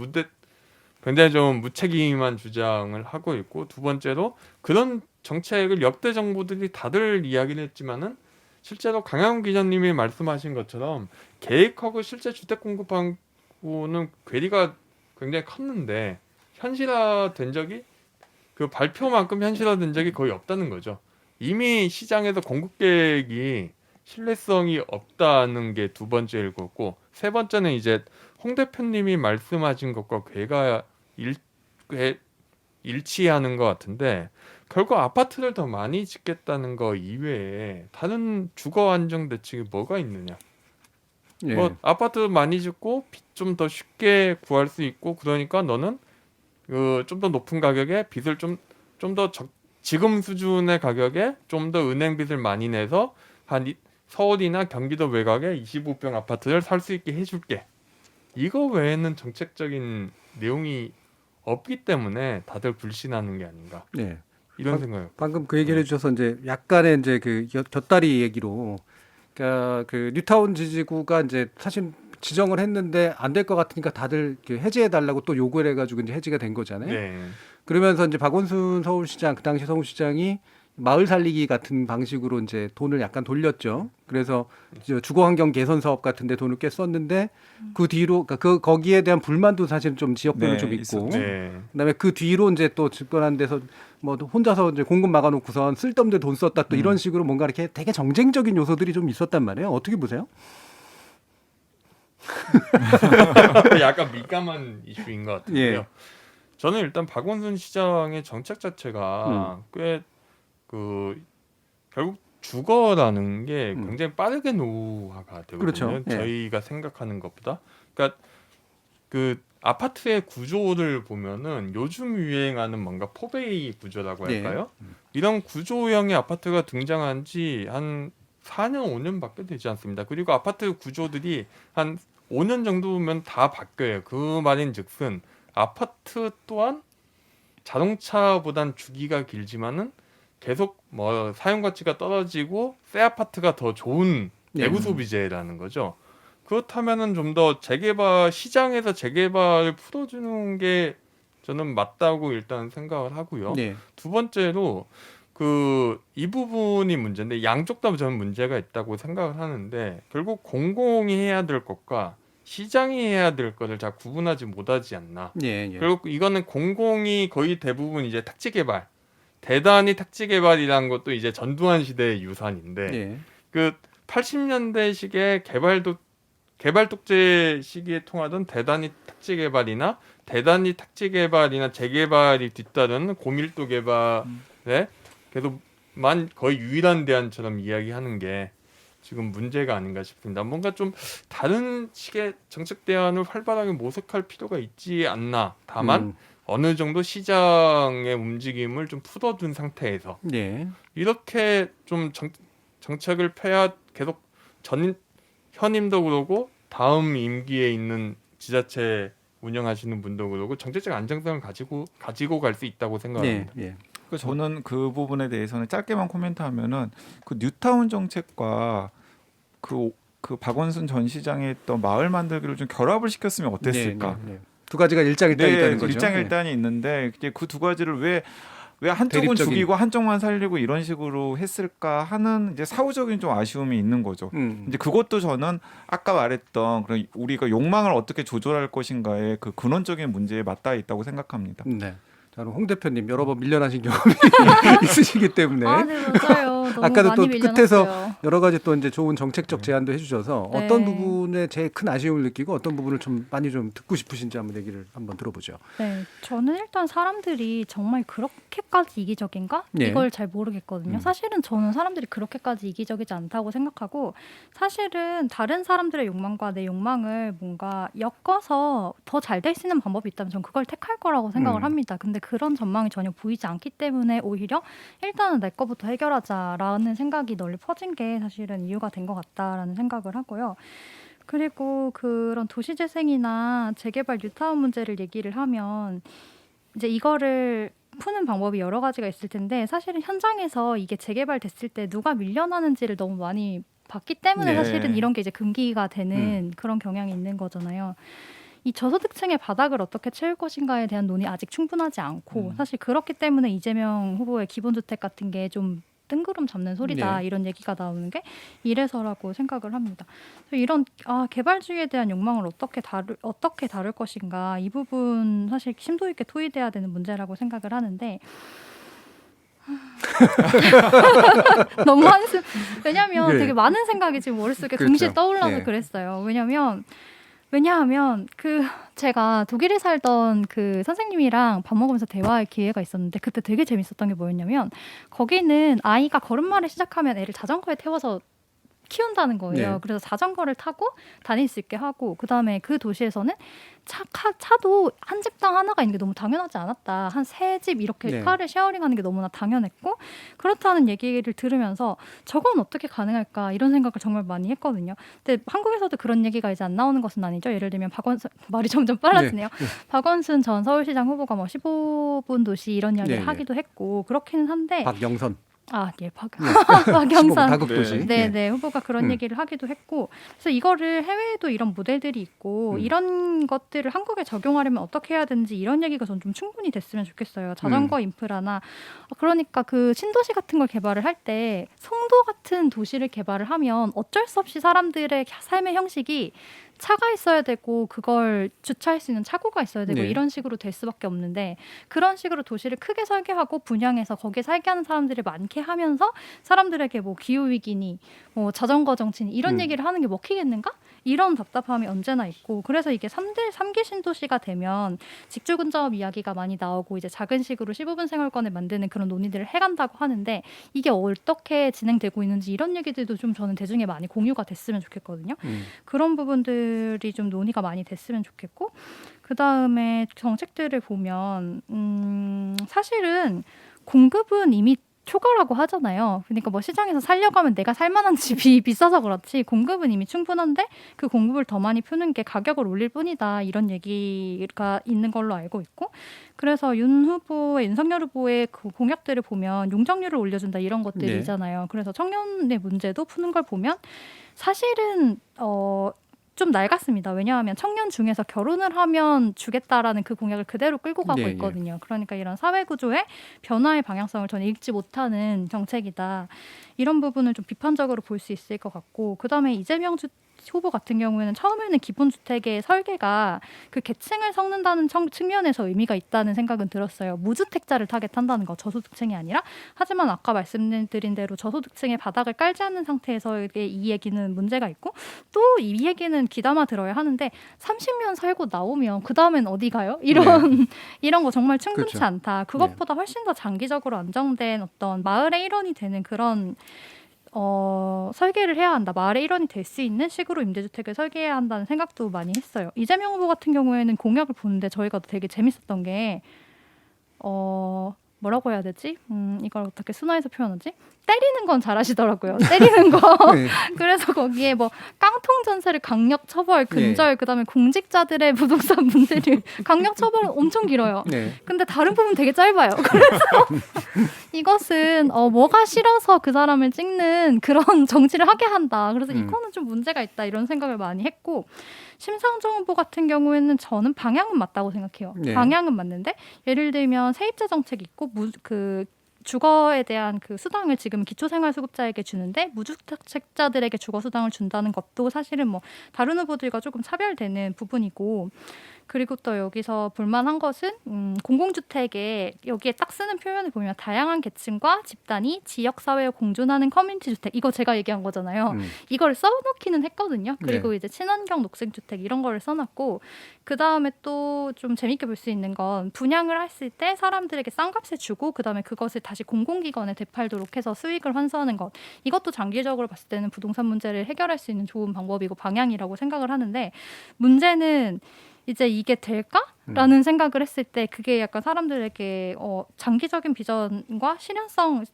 굉장히 좀 무책임한 주장을 하고 있고, 두 번째로 그런 정책을 역대 정부들이 다들 이야기를 했지만은 실제로 강양훈 기자님이 말씀하신 것처럼 계획하고 실제 주택 공급하고는 괴리가 굉장히 컸는데 현실화된 적이 그 발표만큼 현실화된 적이 거의 없다는 거죠. 이미 시장에서 공급 계획이 신뢰성이 없다는 게 두 번째일 거고, 세 번째는 이제 홍 대표님이 말씀하신 것과 괴가 일치하는 것 같은데, 결국 아파트를 더 많이 짓겠다는 거 이외에 다른 주거 안정 대책이 뭐가 있느냐. 예. 뭐 아파트 많이 짓고 빚 좀 더 쉽게 구할 수 있고, 그러니까 너는 그 좀 더 높은 가격에 빚을 좀 더 지금 수준의 가격에 좀 더 은행 빚을 많이 내서 한 서울이나 경기도 외곽에 25평 아파트를 살 수 있게 해줄게. 이거 외에는 정책적인 내용이 없기 때문에 다들 불신하는 게 아닌가. 네. 이런 생각이요. 방금 그 얘기를 해주셔서 이제 약간의 이제 그 곁다리 얘기로, 그러니까 그 뉴타운 지지구가 이제 사실 지정을 했는데 안 될 것 같으니까 다들 해지해 달라고 또 요구를 해가지고 이제 해지가 된 거잖아요. 네. 그러면서 이제 박원순 서울시장, 그 당시 서울시장이 마을 살리기 같은 방식으로 이제 돈을 약간 돌렸죠. 그래서 주거 환경 개선 사업 같은데 돈을 꽤 썼는데 그 뒤로 거기에 대한 불만도 사실 좀 지역별로 좀 있고, 그다음에 그 뒤로 이제 또 집권한 데서 뭐 혼자서 이제 공급 막아놓고선 쓸데없는 데 돈 썼다 또 이런 식으로 뭔가 이렇게 되게 정쟁적인 요소들이 좀 있었단 말이에요. 어떻게 보세요? 약간 민감한 이슈인 것 같은데요. 예. 저는 일단 박원순 시장의 정책 자체가 꽤 그 결국 주거라는 게 굉장히 빠르게 노후화가 되거든요. 그렇죠. 예. 저희가 생각하는 것보다. 그러니까 그 아파트의 구조를 보면은 요즘 유행하는 뭔가 포베이 구조라고 할까요? 이런 구조형의 아파트가 등장한 지 한 4년, 5년밖에 되지 않습니다. 그리고 아파트 구조들이 한 5년 정도면 다 바뀌어요. 그 말인즉슨 아파트 또한 자동차보단 주기가 길지만은 계속 뭐 사용 가치가 떨어지고 새 아파트가 더 좋은 내구 소비재라는 거죠. 그렇다면은 좀 더 시장에서 재개발을 풀어주는 게 저는 맞다고 일단 생각을 하고요. 두 번째로 이 부분이 문제인데, 양쪽 다 저는 문제가 있다고 생각을 하는데, 결국 공공이 해야 될 것과 시장이 해야 될 것을 잘 구분하지 못하지 않나. 결국 이거는 공공이 거의 대부분 이제 택지 개발, 대단히 택지 개발이라는 것도 이제 전두환 시대의 유산인데, 그 80년대식의 개발 독재 시기에 통하던 대단히 택지 개발이나 재개발이 뒤따르는 고밀도 개발에 계속 거의 유일한 대안처럼 이야기하는 게 지금 문제가 아닌가 싶습니다. 뭔가 좀 다른 식의 정책 대안을 활발하게 모색할 필요가 있지 않나. 다만 어느 정도 시장의 움직임을 좀 풀어둔 상태에서 이렇게 좀 정책을 펴야 계속 현임도 그러고 다음 임기에 있는 지자체 운영하시는 분도 그러고 정책적 안정성을 가지고 갈 수 있다고 생각합니다. 저는 그 부분에 대해서는 짧게만 코멘트하면은 그 뉴타운 정책과 그 박원순 전 시장의 했던 마을 만들기를 좀 결합을 시켰으면 어땠을까? 두 가지가 일장일단이 있다는 거죠. 일장일단이 있는데 그 두 가지를 왜 한쪽은 죽이고 한쪽만 살리고 이런 식으로 했을까 하는 이제 사후적인 좀 아쉬움이 있는 거죠. 이제 그것도 저는 아까 말했던 그런 우리가 욕망을 어떻게 조절할 것인가의 그 근원적인 문제에 맞닿아 있다고 생각합니다. 자, 그럼 홍 대표님 여러 번 밀려나신 경험이 있으시기 때문에. 네, 맞아요. 너무 아까도 많이 또 밀려났어요. 끝에서 여러 가지 또 이제 좋은 정책적 제안도 해주셔서 네. 어떤 부분에 제일 큰 아쉬움을 느끼고 어떤 부분을 좀 많이 좀 듣고 싶으신지 한번 얘기를 한번 들어보죠. 네, 저는 일단 사람들이 정말 그렇게까지 이기적인가? 네. 이걸 잘 모르겠거든요. 사실은 저는 사람들이 그렇게까지 이기적이지 않다고 생각하고 사실은 다른 사람들의 욕망과 내 욕망을 뭔가 엮어서 더 잘 될 수 있는 방법이 있다면 전 그걸 택할 거라고 생각을 합니다. 근데 그런 전망이 전혀 보이지 않기 때문에 오히려 일단은 내 거부터 해결하자라는 생각이 널리 퍼진 게 사실은 이유가 된 것 같다라는 생각을 하고요. 그리고 그런 도시재생이나 재개발 뉴타운 문제를 얘기를 하면 이제 이거를 푸는 방법이 여러 가지가 있을 텐데 사실은 현장에서 이게 재개발됐을 때 누가 밀려나는지를 너무 많이 봤기 때문에 네. 사실은 이런 게 이제 금기가 되는 그런 경향이 있는 거잖아요. 이 저소득층의 바닥을 어떻게 채울 것인가에 대한 논의 아직 충분하지 않고 사실 그렇기 때문에 이재명 후보의 기본주택 같은 게 좀 뜬구름 잡는 소리다 네. 이런 얘기가 나오는 게 이래서라고 생각을 합니다. 그래서 이런 개발주의에 대한 욕망을 어떻게 다룰 것인가 이 부분 사실 심도 있게 토의돼야 되는 문제라고 생각을 하는데 너무 한숨 왜냐하면 네. 되게 많은 생각이 지금 머릿속에 그렇죠. 동시에 떠올라서 네. 그랬어요. 왜냐하면 그 제가 독일에 살던 그 선생님이랑 밥 먹으면서 대화할 기회가 있었는데 그때 되게 재밌었던 게 뭐였냐면 거기는 아이가 걸음마를 시작하면 애를 자전거에 태워서 키운다는 거예요. 네. 그래서 자전거를 타고 다닐 수 있게 하고 그다음에 그 도시에서는 차도 한 집당 하나가 있는 게 너무 당연하지 않았다. 한 3집 이렇게 네. 카를 쉐어링하는 게 너무나 당연했고 그렇다는 얘기를 들으면서 저건 어떻게 가능할까 이런 생각을 정말 많이 했거든요. 근데 한국에서도 그런 얘기가 이제 안 나오는 것은 아니죠. 예를 들면 말이 점점 빨라지네요. 네. 박원순 전 서울시장 후보가 뭐 15분 도시 이런 이야기를 네. 하기도 했고 그렇기는 한데 박영선. 박영선 다국도시. 네, 후보가 그런 얘기를 하기도 했고 그래서 이거를 해외에도 이런 모델들이 있고 이런 것들을 한국에 적용하려면 어떻게 해야 되는지 이런 얘기가 전 좀 충분히 됐으면 좋겠어요. 자전거 인프라나 그러니까 그 신도시 같은 걸 개발을 할 때 송도 같은 도시를 개발을 하면 어쩔 수 없이 사람들의 삶의 형식이 차가 있어야 되고 그걸 주차할 수 있는 차고가 있어야 되고 네. 이런 식으로 될 수밖에 없는데 그런 식으로 도시를 크게 설계하고 분양해서 거기에 살게 하는 사람들이 많게 하면서 사람들에게 뭐 기후위기니 뭐 자전거 정치니 이런 얘기를 하는 게 먹히겠는가? 이런 답답함이 언제나 있고 그래서 이게 3기 신도시가 되면 직주근접업 이야기가 많이 나오고 이제 작은 식으로 15분 생활권을 만드는 그런 논의들을 해간다고 하는데 이게 어떻게 진행되고 있는지 이런 얘기들도 좀 저는 대중에 많이 공유가 됐으면 좋겠거든요. 그런 부분들이 좀 논의가 많이 됐으면 좋겠고 그다음에 정책들을 보면 사실은 공급은 이미 초과라고 하잖아요. 그러니까 뭐 시장에서 살려고 하면 내가 살만한 집이 비싸서 그렇지 공급은 이미 충분한데 그 공급을 더 많이 푸는 게 가격을 올릴 뿐이다. 이런 얘기가 있는 걸로 알고 있고 그래서 윤석열 후보의 그 공약들을 보면 용적률을 올려준다 이런 것들이잖아요. 그래서 청년의 문제도 푸는 걸 보면 사실은 좀 낡았습니다. 왜냐하면 청년 중에서 결혼을 하면 주겠다라는 그 공약을 그대로 끌고 가고 있거든요. 그러니까 이런 사회 구조의 변화의 방향성을 저는 읽지 못하는 정책이다. 이런 부분을 좀 비판적으로 볼 수 있을 것 같고 그다음에 이재명 후보 같은 경우에는 처음에는 기본주택의 설계가 그 계층을 섞는다는 측면에서 의미가 있다는 생각은 들었어요. 무주택자를 타겟한다는 거, 저소득층이 아니라. 하지만 아까 말씀드린 대로 저소득층의 바닥을 깔지 않는 상태에서의 이 얘기는 문제가 있고 또 이 얘기는 귀담아 들어야 하는데 30년 살고 나오면 그 다음엔 어디 가요? 이런 거 정말 충분치 그렇죠. 않다. 그것보다 훨씬 더 장기적으로 안정된 어떤 마을의 일원이 되는 그런 설계를 해야 한다. 마을의 일원이 될 수 있는 식으로 임대주택을 설계해야 한다는 생각도 많이 했어요. 이재명 후보 같은 경우에는 공약을 보는데 저희가 되게 재밌었던 게 뭐라고 해야 되지? 이걸 어떻게 순화해서 표현하지? 때리는 건 잘하시더라고요. 때리는 거. 네. 그래서 거기에 뭐 깡통 전세를 강력 처벌, 근절, 그다음에 공직자들의 부동산 문제를 강력 처벌은 엄청 길어요. 네. 근데 다른 부분 되게 짧아요. 그래서 이것은 뭐가 싫어서 그 사람을 찍는 그런 정치를 하게 한다. 그래서 이거는 좀 문제가 있다. 이런 생각을 많이 했고 심상정 후보 같은 경우에는 저는 방향은 맞다고 생각해요. 네. 방향은 맞는데 예를 들면 세입자 정책이 있고 주거에 대한 그 수당을 지금 기초생활수급자에게 주는데 무주택자들에게 주거 수당을 준다는 것도 사실은 뭐 다른 후보들과 조금 차별되는 부분이고 그리고 또 여기서 볼만한 것은 공공주택에 여기에 딱 쓰는 표현을 보면 다양한 계층과 집단이 지역사회에 공존하는 커뮤니티 주택, 이거 제가 얘기한 거잖아요. 이걸 써놓기는 했거든요. 그리고 네. 이제 친환경 녹색주택 이런 거를 써놨고, 그 다음에 또 좀 재밌게 볼 수 있는 건 분양을 했을 때 사람들에게 싼 값에 주고 그 다음에 그것을 다시 공공기관에 되팔도록 해서 수익을 환수하는 것, 이것도 장기적으로 봤을 때는 부동산 문제를 해결할 수 있는 좋은 방법이고 방향이라고 생각을 하는데, 문제는 이제 이게 될까라는 생각을 했을 때 그게 약간 사람들에게 장기적인 비전과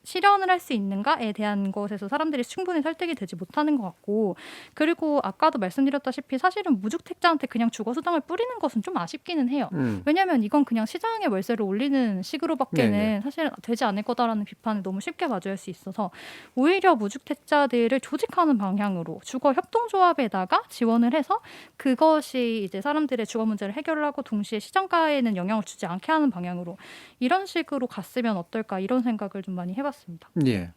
실현을 할 수 있는가에 대한 것에서 사람들이 충분히 설득이 되지 못하는 것 같고, 그리고 아까도 말씀드렸다시피 사실은 무주택자한테 그냥 주거 수당을 뿌리는 것은 좀 아쉽기는 해요. 왜냐하면 이건 그냥 시장의 월세를 올리는 식으로밖에는 네네. 사실 되지 않을 거다라는 비판을 너무 쉽게 마주할 수 있어서, 오히려 무주택자들을 조직하는 방향으로 주거 협동조합에다가 지원을 해서 그것이 이제 사람들의 주거 문제를 해결을 하고 동시에 시장가에는 영향을 주지 않게 하는 방향으로 이런 식으로 갔으면 어떨까, 이런 생각을 좀 많이 해봤습니다. 예.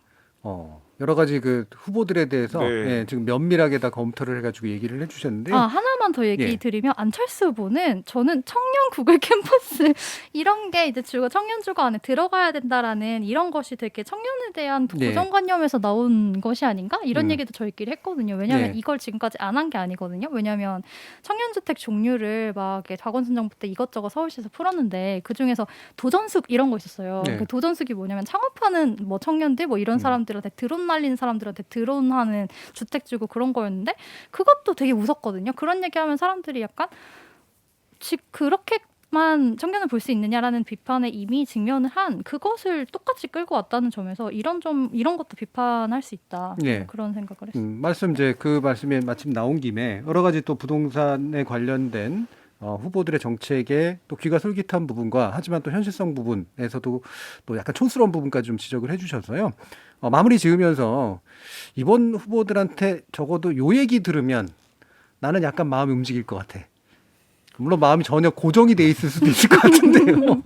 여러 가지 그 후보들에 대해서 네. 예, 지금 면밀하게 다 검토를 해가지고 얘기를 해주셨는데요. 하나만 더 얘기 예. 드리면, 안철수 후보는 저는 청년 구글 캠퍼스 이런 게 이제 청년 주거 안에 들어가야 된다라는 이런 것이 되게 청년에 대한 네. 고정관념에서 나온 것이 아닌가, 이런 얘기도 저희끼리 했거든요. 왜냐하면 네. 이걸 지금까지 안 한 게 아니거든요. 왜냐하면 청년주택 종류를 막 박원순 정부 때 이것저것 서울시에서 풀었는데 그 중에서 도전숙 이런 거 있었어요. 네. 그 도전숙이 뭐냐면 창업하는 뭐 청년들 뭐 이런 사람들한테 드론 날리는 사람들한테 드론하는 주택 주고 그런 거였는데, 그것도 되게 무섭거든요. 그런 얘기하면 사람들이 약간 그렇게만 청년을 볼 수 있느냐라는 비판에 이미 직면을 한 그것을 똑같이 끌고 왔다는 점에서 이런 것도 비판할 수 있다. 네. 그런 생각을 했습니다. 말씀이 마침 나온 김에 여러 가지 또 부동산에 관련된 후보들의 정책에 또 귀가 솔깃한 부분과 하지만 또 현실성 부분에서도 또 약간 촌스러운 부분까지 좀 지적을 해주셔서요. 마무리 지으면서 이번 후보들한테 적어도 요 얘기 들으면 나는 약간 마음이 움직일 것 같아. 물론 마음이 전혀 고정이 돼 있을 수도 있을 것 같은데요.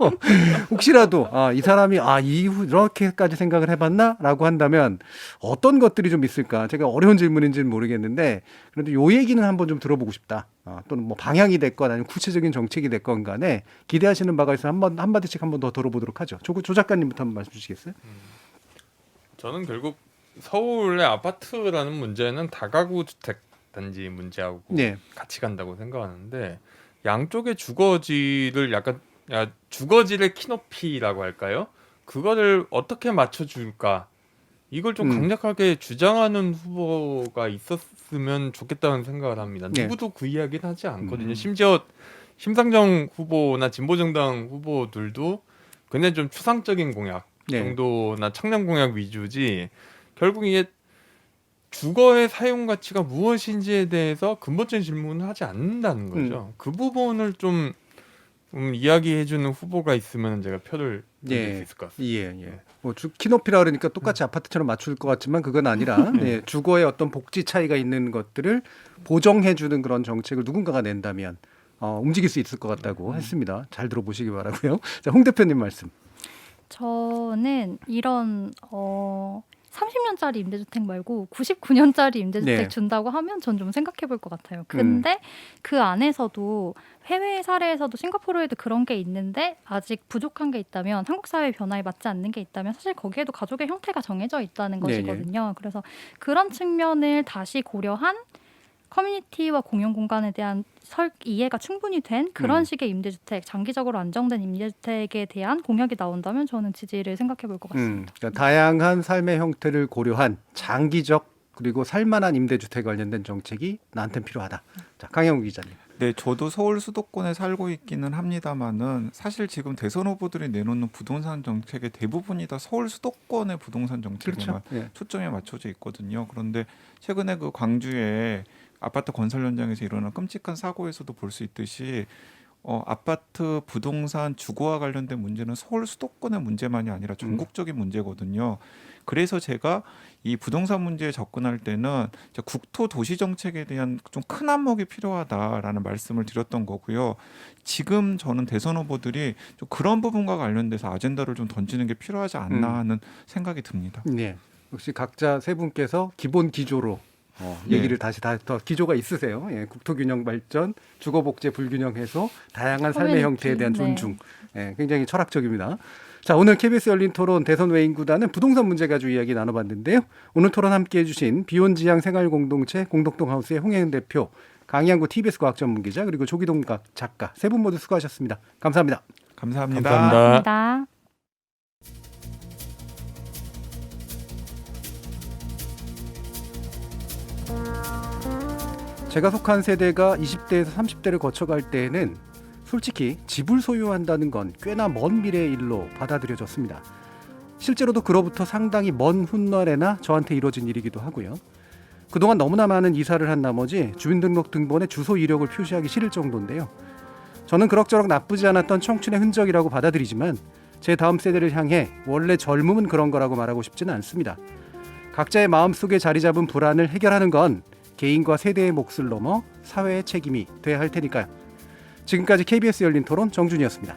혹시라도 이 사람이 이렇게까지 생각을 해봤나라고 한다면 어떤 것들이 좀 있을까? 제가 어려운 질문인지는 모르겠는데 그래도 요 얘기는 한번 좀 들어보고 싶다. 또는 뭐 방향이 됐건 아니면 구체적인 정책이 됐건 간에 기대하시는 바가 있어 한마디씩 한번 더 들어보도록 하죠. 조 작가님부터 한번 말씀 주시겠어요? 저는 결국 서울의 아파트라는 문제는 다가구 주택 단지 문제하고 네. 같이 간다고 생각하는데, 양쪽의 주거지를 약간 주거지의 키높이라고 할까요? 그거를 어떻게 맞춰줄까? 이걸 좀 강력하게 주장하는 후보가 있었으면 좋겠다는 생각을 합니다. 네. 누구도 그 이야기를 하지 않거든요. 심지어 심상정 후보나 진보정당 후보들도 굉장히 좀 추상적인 공약 네. 정도나 청년 공약 위주지, 결국 이게 주거의 사용 가치가 무엇인지에 대해서 근본적인 질문을 하지 않는다는 거죠. 그 부분을 좀 이야기해주는 후보가 있으면 제가 표를 던질 수 있을 것 같습니다. 예. 키높이라 그러니까 똑같이 아파트처럼 맞출 것 같지만 그건 아니라 주거의 어떤 복지 차이가 있는 것들을 보정해주는 그런 정책을 누군가가 낸다면 움직일 수 있을 것 같다고 했습니다. 잘 들어보시기 바라고요. 자, 홍 대표님 말씀. 저는 이런 30년짜리 임대주택 말고 99년짜리 임대주택 네. 준다고 하면 전 좀 생각해 볼 것 같아요. 근데 그 안에서도 해외 사례에서도 싱가포르에도 그런 게 있는데 아직 부족한 게 있다면, 한국 사회 변화에 맞지 않는 게 있다면 사실 거기에도 가족의 형태가 정해져 있다는 것이거든요. 그래서 그런 측면을 다시 고려한 커뮤니티와 공용 공간에 대한 이해가 충분히 된 그런 식의 임대주택, 장기적으로 안정된 임대주택에 대한 공약이 나온다면 저는 지지를 생각해 볼 것 같습니다. 그러니까 다양한 삶의 형태를 고려한 장기적 그리고 살만한 임대주택 관련된 정책이 나한테는 필요하다. 자, 강영우 기자님. 네, 저도 서울 수도권에 살고 있기는 합니다만은 사실 지금 대선 후보들이 내놓는 부동산 정책의 대부분이 다 서울 수도권의 부동산 정책에만 초점이 맞춰져 있거든요. 그런데 최근에 그 광주에 아파트 건설 현장에서 일어난 끔찍한 사고에서도 볼 수 있듯이 아파트 부동산 주거와 관련된 문제는 서울 수도권의 문제만이 아니라 전국적인 문제거든요. 그래서 제가 이 부동산 문제에 접근할 때는 국토 도시 정책에 대한 좀 큰 안목이 필요하다라는 말씀을 드렸던 거고요. 지금 저는 대선 후보들이 좀 그런 부분과 관련돼서 아젠다를 좀 던지는 게 필요하지 않나 하는 생각이 듭니다. 네, 역시 각자 세 분께서 기본 기조로 얘기를 다시 더 기조가 있으세요. 예, 국토균형 발전, 주거복지 불균형 해소, 다양한 삶의 형태에 대한 존중. 예, 굉장히 철학적입니다. 자, 오늘 KBS 열린 토론 대선 외인구단은 부동산 문제 가지고 이야기 나눠봤는데요. 오늘 토론 함께해 주신 비혼지향 생활공동체 공덕동하우스의 홍혜은 대표, 강양구 TBS 과학전문기자, 그리고 조기동 작가 세 분 모두 수고하셨습니다. 감사합니다. 감사합니다. 감사합니다. 제가 속한 세대가 20대에서 30대를 거쳐갈 때에는 솔직히 집을 소유한다는 건 꽤나 먼 미래의 일로 받아들여졌습니다. 실제로도 그로부터 상당히 먼 훗날에나 저한테 이루어진 일이기도 하고요. 그동안 너무나 많은 이사를 한 나머지 주민등록 등본에 주소 이력을 표시하기 싫을 정도인데요. 저는 그럭저럭 나쁘지 않았던 청춘의 흔적이라고 받아들이지만 제 다음 세대를 향해 원래 젊음은 그런 거라고 말하고 싶지는 않습니다. 각자의 마음속에 자리 잡은 불안을 해결하는 건 개인과 세대의 몫을 넘어 사회의 책임이 돼야 할 테니까요. 지금까지 KBS 열린 토론 정준이었습니다.